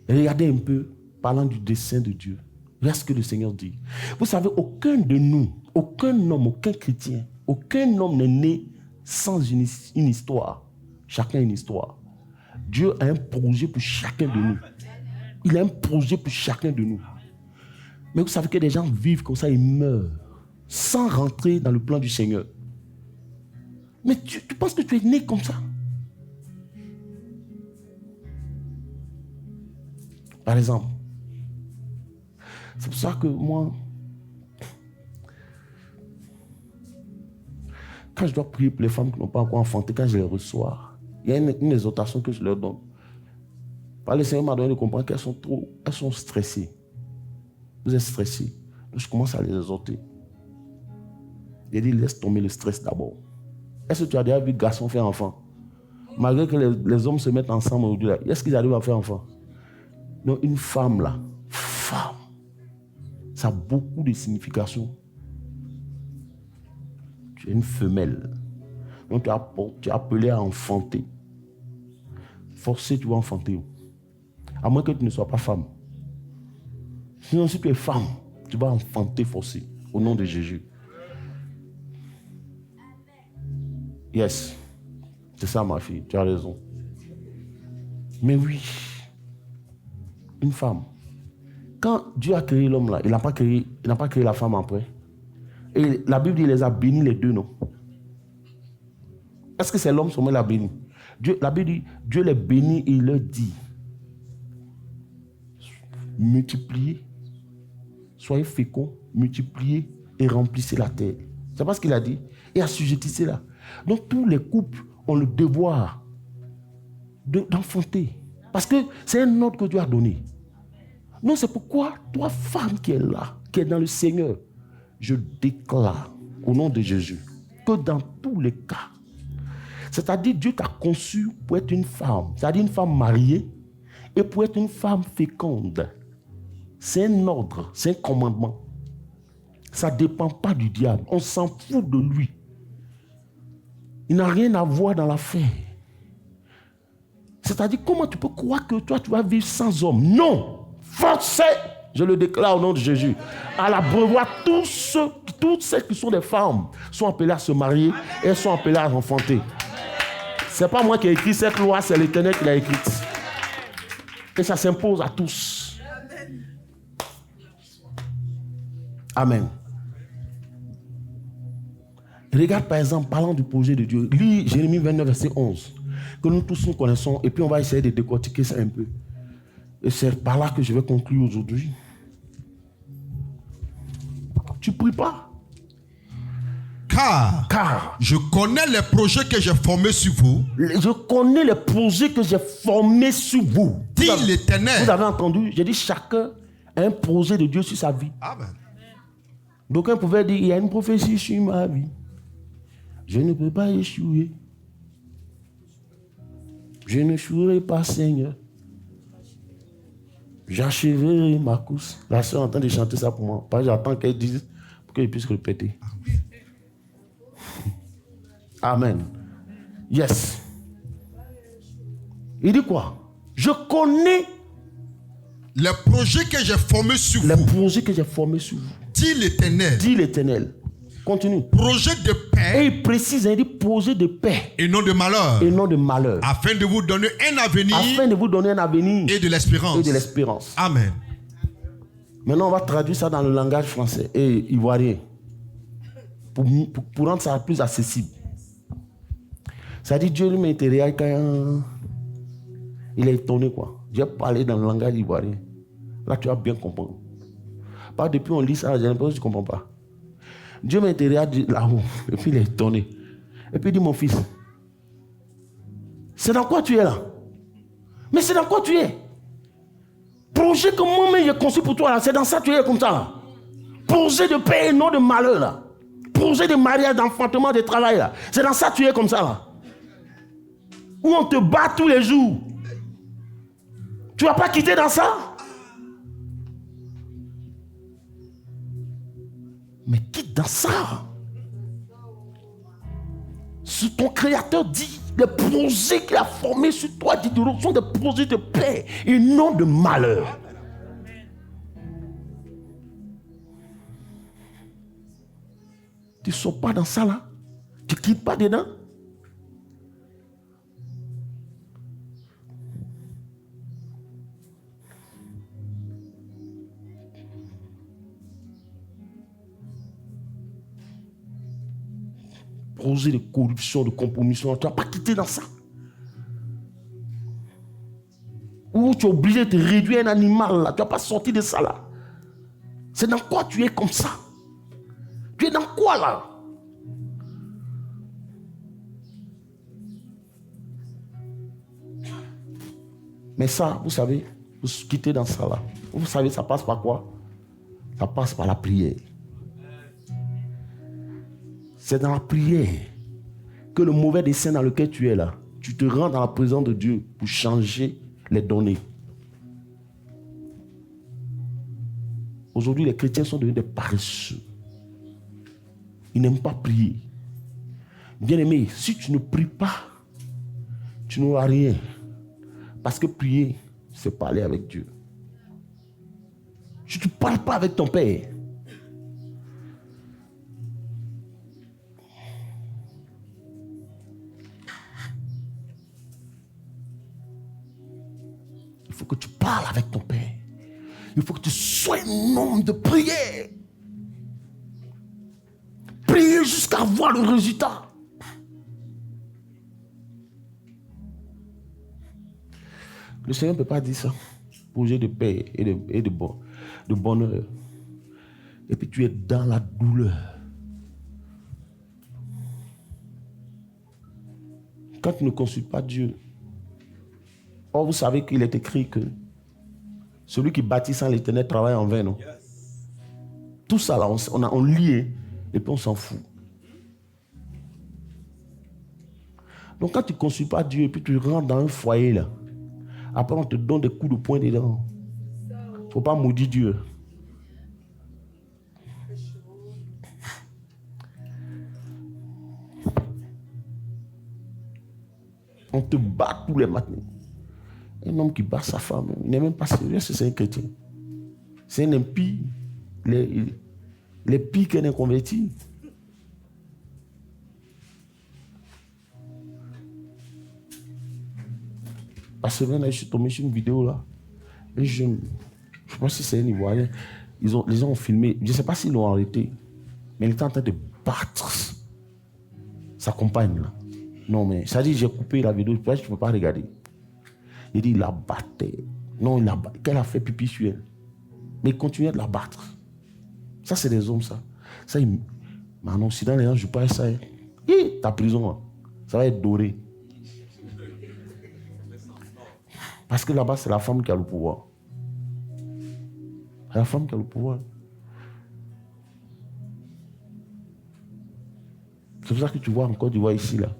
regardez un peu, parlant du dessein de Dieu. Regarde ce que le Seigneur dit. Vous savez, aucun de nous, aucun homme, aucun chrétien, aucun homme n'est né sans une histoire. Chacun a une histoire. Dieu a un projet pour chacun de nous. Il a un projet pour chacun de nous. Mais vous savez que des gens vivent comme ça, ils meurent, sans rentrer dans le plan du Seigneur. Mais tu penses que tu es né comme ça? Par exemple, c'est pour ça que moi, quand je dois prier pour les femmes qui n'ont pas encore enfanté, quand je les reçois, il y a une exhortation que je leur donne. Le Seigneur m'a donné de comprendre qu'elles sont stressées. Vous êtes stressés. Donc je commence à les exhorter. Il dit, laisse tomber le stress d'abord. Est-ce que tu as déjà vu garçon faire enfant? Malgré que les hommes se mettent ensemble aujourd'hui, est-ce qu'ils arrivent à faire enfant? Donc une femme là, femme, ça a beaucoup de signification. Tu es une femelle. Donc tu es appelé à enfanter. Forcé, tu vas enfanter. À moins que tu ne sois pas femme. Sinon, si tu es femme, tu vas enfanter forcé. Au nom de Jésus. Yes. C'est ça, ma fille. Tu as raison. Mais oui. Une femme. Quand Dieu a créé l'homme là, il n'a pas créé la femme après. Et la Bible dit qu'il les a bénis les deux, non? Est-ce que c'est l'homme seulement qui l'a béni? La Bible dit, Dieu les bénit et il leur dit, multipliez, soyez féconds, multipliez et remplissez la terre. C'est pas ce qu'il a dit. Et assujettissez-la. Donc tous les couples ont le devoir d'enfanter. Parce que c'est un ordre que Dieu a donné. Non, c'est pourquoi toi, femme qui est là, qui est dans le Seigneur, je déclare au nom de Jésus que dans tous les cas, c'est-à-dire Dieu t'a conçu pour être une femme, c'est-à-dire une femme mariée, et pour être une femme féconde. C'est un ordre, c'est un commandement. Ça ne dépend pas du diable. On s'en fout de lui. Il n'a rien à voir dans l'affaire. C'est-à-dire, comment tu peux croire que toi, tu vas vivre sans homme? Non! Forcez, je le déclare au nom de Jésus, à l'abreuvoir, toutes celles qui sont des femmes sont appelées à se marier et elles sont appelées à enfanter. Ce n'est pas moi qui ai écrit cette loi, c'est l'Éternel qui l'a écrite. Et ça s'impose à tous. Amen. Regarde par exemple, parlant du projet de Dieu, lis Jérémie 29, verset 11, que nous tous nous connaissons, et puis on va essayer de décortiquer ça un peu. Et c'est par là que je vais conclure aujourd'hui. Tu pries pas? Car je connais les projets que j'ai formés sur vous. Je connais les projets que j'ai formés sur vous. Dit l'Éternel. Vous avez entendu? J'ai dit chacun a un projet de Dieu sur sa vie. Amen. D'aucuns pouvaient dire, il y a une prophétie sur ma vie. Je ne peux pas échouer. Je n'échouerai pas, Seigneur. J'achèverai ma course. La soeur est en train de chanter ça pour moi. Parce que j'attends qu'elle dise pour qu'elle puisse répéter. Amen. Yes. Il dit quoi? Je connais les projets que j'ai formés sur vous. Les projets que j'ai formés sur vous. Dit l'Éternel. Dit l'Éternel. Continue. Projet de paix. Et il précise, il dit projet de paix. Et non de malheur. Et non de malheur. Afin de vous donner un avenir. Afin de vous donner un avenir. Et de l'espérance. Et de l'espérance. Amen. Maintenant, on va traduire ça dans le langage français et ivoirien. Pour rendre ça plus accessible. Ça dit Dieu lui intérieur quand il est étonné quoi. J'ai parlé dans le langage ivoirien. Là, tu vas bien comprendre. Pas depuis on lit ça, j'ai l'impression que tu ne comprends pas. Dieu m'intérieur là-haut. Et puis il est étonné. Et puis il dit, mon fils, c'est dans quoi tu es là? Mais c'est dans quoi tu es? Projet que moi-même j'ai conçu pour toi là, c'est dans ça que tu es comme ça là. Projet de paix et non de malheur là. Projet de mariage, d'enfantement, de travail là. C'est dans ça que tu es comme ça là. Où on te bat tous les jours. Tu vas pas quitter dans ça? Mais quitte dans ça. Si ton créateur dit, les projets qu'il a formés sur toi, dit sont des projets de paix et non de malheur. Tu ne sors pas dans ça là. Tu ne quittes pas dedans. Projet de corruption, de compromission, tu ne vas pas quitter dans ça. Ou tu es obligé de te réduire un animal là, tu ne vas pas sortir de ça là. C'est dans quoi tu es comme ça? Tu es dans quoi là? Mais ça, vous savez, vous quittez dans ça là. Vous savez, ça passe par quoi? Ça passe par la prière. C'est dans la prière que le mauvais dessein dans lequel tu es là, tu te rends dans la présence de Dieu pour changer les données. Aujourd'hui, les chrétiens sont devenus des paresseux. Ils n'aiment pas prier. Bien-aimé, si tu ne pries pas, tu n'auras rien. Parce que prier, c'est parler avec Dieu. Si tu ne parles pas avec ton Père, il faut que tu parles avec ton Père. Il faut que tu sois un homme de prière. Prier jusqu'à voir le résultat. Le Seigneur ne peut pas dire ça. Projet de paix et de bonheur. Et puis tu es dans la douleur. Quand tu ne consultes pas Dieu. Or, vous savez qu'il est écrit que celui qui bâtit sans l'Éternel travaille en vain, non? Tout ça là, on lit et puis on s'en fout. Donc quand tu ne consultes pas Dieu et puis tu rentres dans un foyer là, après on te donne des coups de poing dedans. faut pas maudire Dieu. On te bat tous les matins. Un homme qui bat sa femme, il n'est même pas sérieux, c'est un chrétien. C'est un impie. Les pires qu'un inconverti. Parce que je suis tombé sur une vidéo là. Et je ne sais pas si c'est un Ivoirien. Les gens ont filmé. Je ne sais pas s'ils l'ont arrêté. Mais il était en train de battre sa compagne là. Non, mais ça dit, j'ai coupé la vidéo. Je ne peux pas regarder. Il dit, il la battait. Non, il la battait. Qu'elle a fait pipi sur elle. Mais il continuait de la battre. Ça, c'est des hommes, ça. Ça, maintenant, si dans les gens ne jouent pas ça, ta prison, hein, ça va être doré. Parce que là-bas, c'est la femme qui a le pouvoir. C'est la femme qui a le pouvoir. C'est pour ça que tu vois encore, tu vois ici, là.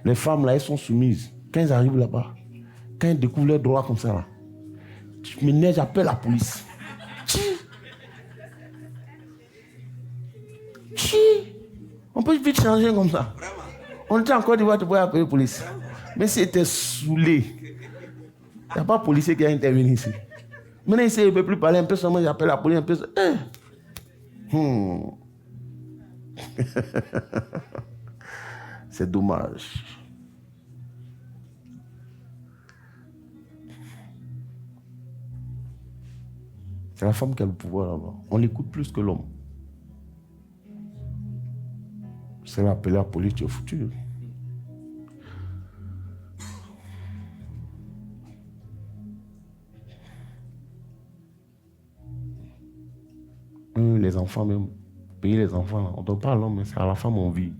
Les femmes, là, elles sont soumises. Quand elles arrivent là-bas, quand elles découvrent leurs droits comme ça, là, tu me neiges, j'appelle la police. On peut vite changer comme ça. On était encore, tu vois, tu pourrais appeler la police. Mais si tu es saoulé, il n'y a pas de policier qui a intervenu ici. Maintenant, ici, il ne peut plus parler un peu seulement, j'appelle la police un peu. C'est dommage. C'est la femme qui a le pouvoir là-bas. On l'écoute plus que l'homme. C'est l'appeler la police, tu es foutu. Les enfants même, payer les enfants, on ne donne pas à l'homme, mais c'est à la femme on vit.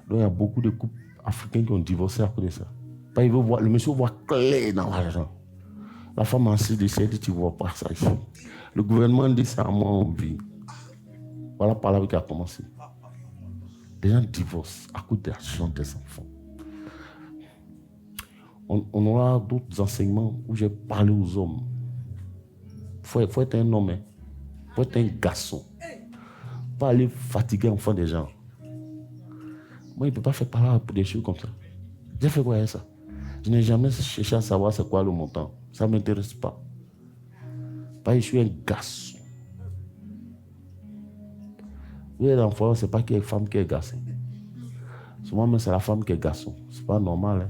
Donc il y a beaucoup de couples africains qui ont divorcé à cause de ça. Pas, il veut voir, le monsieur voit clair dans l'argent. La femme ensuite dit, tu ne vois pas ça ici. Le gouvernement dit, c'est à moi on vit. Voilà par là qui a commencé. Les gens divorcent à cause de l'argent des enfants. On aura d'autres enseignements où j'ai parlé aux hommes. Il faut être un homme. Il faut être un garçon. Pas aller fatiguer l'enfant des gens. Moi, il ne peut pas faire parler pour des choses comme ça. J'ai fait quoi avec ça? Je n'ai jamais cherché à savoir c'est quoi le montant. Ça ne m'intéresse pas. Pas je suis un garçon. Oui, l'enfant, ce n'est pas qu'il y a une femme qui est garçon. Souvent, même c'est la femme qui est garçon. Ce n'est pas normal. Hein?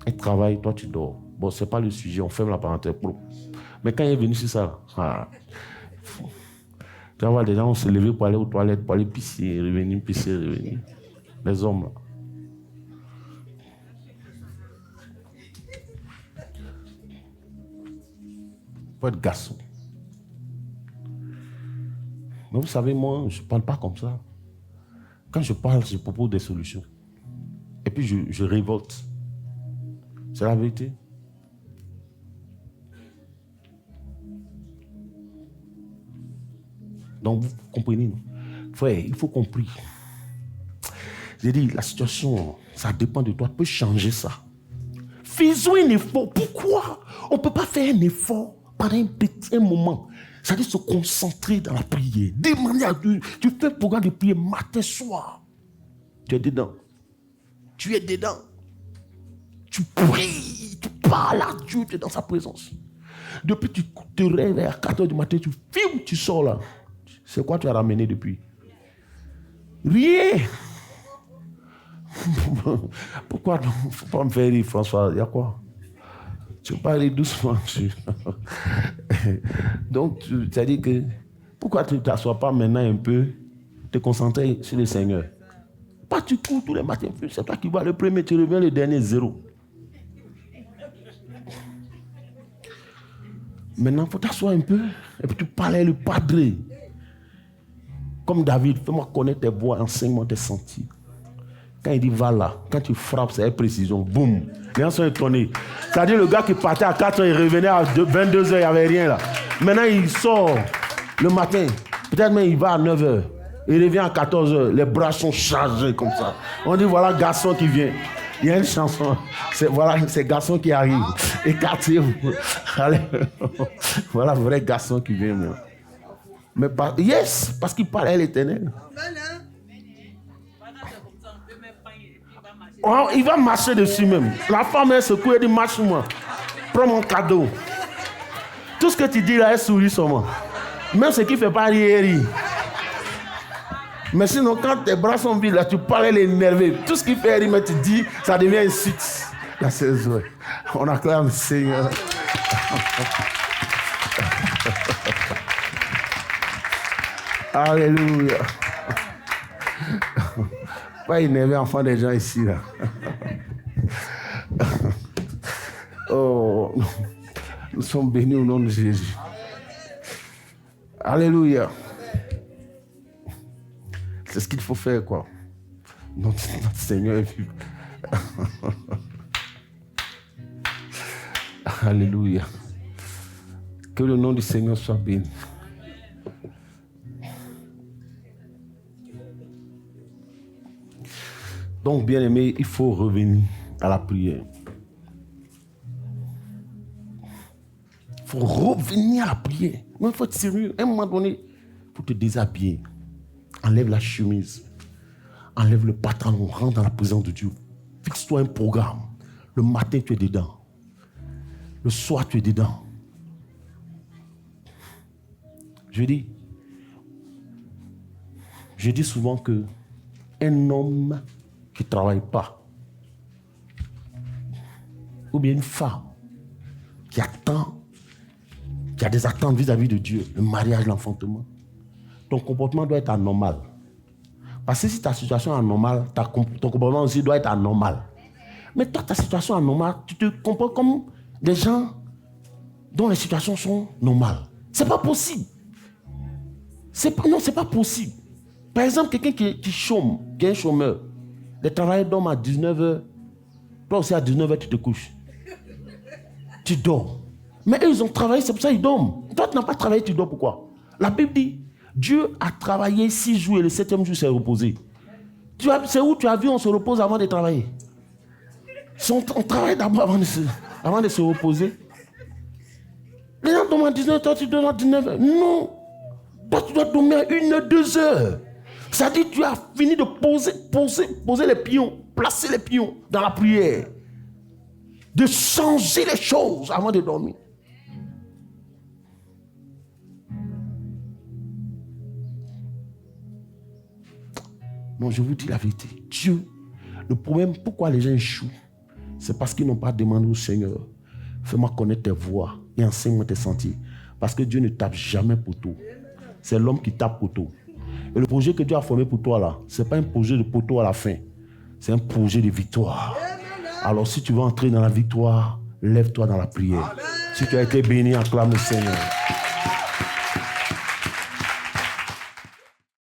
Elle travaille, toi tu dors. Bon, ce n'est pas le sujet, on ferme la parenthèse. Mais quand il est venu sur ça, tu vas voir, les gens vont se lever pour aller aux toilettes, pour aller pisser, revenir, pisser, revenir. Les hommes, là. Il faut être garçon. Mais vous savez, moi, je ne parle pas comme ça. Quand je parle, je propose des solutions. Et puis, je révolte. C'est la vérité. Donc, vous comprenez. Frère, il faut qu'on prie. J'ai dit, la situation, ça dépend de toi. Tu peux changer ça. Faisons un effort. Pourquoi on ne peut pas faire un effort pendant un moment? C'est-à-dire se concentrer dans la prière. Demander à Dieu. Tu fais un programme de prière matin, soir. Tu es dedans. Tu es dedans. Tu pries. Tu parles à Dieu. Tu es dans sa présence. Depuis tu te réveilles à 4h du matin, tu filmes, tu sors là. C'est quoi tu as ramené depuis? Rien. Pourquoi non? Il ne faut pas me faire rire, François. Il y a quoi? Tu parles doucement. Donc, tu as dit que pourquoi tu ne t'assois pas maintenant un peu, te concentrer sur le Seigneur? Pas tu cours tous les matins, c'est toi qui vas le premier, tu reviens le dernier, 0. Maintenant, il faut t'asseoir un peu et puis tu parles le Padre. Comme David, fais-moi connaître tes voix, enseigne-moi tes sentiers. Quand il dit va là, quand tu frappes, c'est avec précision, boum. Les gens sont étonnés. C'est-à-dire le gars qui partait à 4h, il revenait à 22h, il n'y avait rien là. Maintenant, il sort le matin. Peut-être même il va à 9h. Il revient à 14h. Les bras sont chargés comme ça. On dit voilà, garçon qui vient. Il y a une chanson. Voilà, ces garçons qui arrivent. Écartez-vous. Allez. Voilà, vrai garçon qui vient. Mais yes, parce qu'il parle à l'Éternel. Oh, il va marcher dessus même. La femme, elle secoue, elle dit, marche-moi. Prends mon cadeau. Tout ce que tu dis là, elle sourit seulement. Même ce qui ne fait pas rire. Mais sinon, quand tes bras sont vides, là, tu parles, elle est énervée. Tout ce qui fait rire, mais tu dis, ça devient un site. Là, c'est vrai. On acclame le Seigneur. Alléluia. Pas énervé, enfant des gens ici, là. Oh, nous sommes bénis au nom de Jésus. Alléluia. C'est ce qu'il faut faire, quoi. Notre Seigneur est vivant. Alléluia. Que le nom du Seigneur soit béni. Donc, bien aimé, il faut revenir à la prière. Il faut revenir à la prière. Mais il faut être sérieux. À un moment donné, il faut te déshabiller. Enlève la chemise. Enlève le pantalon. Rentre dans la présence de Dieu. Fixe-toi un programme. Le matin, tu es dedans. Le soir, tu es dedans. Je dis souvent que un homme qui ne travaille pas, ou bien une femme qui attend, qui a des attentes vis-à-vis de Dieu, le mariage, l'enfantement, ton comportement doit être anormal. Parce que si ta situation est anormale, ton comportement aussi doit être anormal. Mais toi, ta situation est anormale, tu te comportes comme des gens dont les situations sont normales. C'est pas possible. Non, c'est pas possible. Par exemple, quelqu'un qui chôme, qui est un chômeur, les travailleurs dorment à 19h. Toi aussi à 19h, tu te couches. Tu dors. Mais eux, ils ont travaillé, c'est pour ça qu'ils dorment. Toi, tu n'as pas travaillé, tu dors pourquoi? La Bible dit, Dieu a travaillé 6 jours et le 7e jour s'est reposé. C'est où tu as vu on se repose avant de travailler? On travaille d'abord avant de se reposer. Les gens dorment à 19h, toi tu dors à 19h. Non. Toi tu dois dormir à 1h, 2h. C'est-à-dire que tu as fini de poser les pions, placer les pions dans la prière. De changer les choses avant de dormir. Non, je vous dis la vérité. Dieu, le problème, pourquoi les gens échouent, c'est parce qu'ils n'ont pas demandé au Seigneur, fais-moi connaître tes voies et enseigne-moi tes sentiers. Parce que Dieu ne tape jamais poteau. C'est l'homme qui tape poteau. Et le projet que Dieu a formé pour toi là, ce n'est pas un projet de poteau à la fin. C'est un projet de victoire. Alors si tu veux entrer dans la victoire, lève-toi dans la prière. Si tu as été béni, acclame le Seigneur.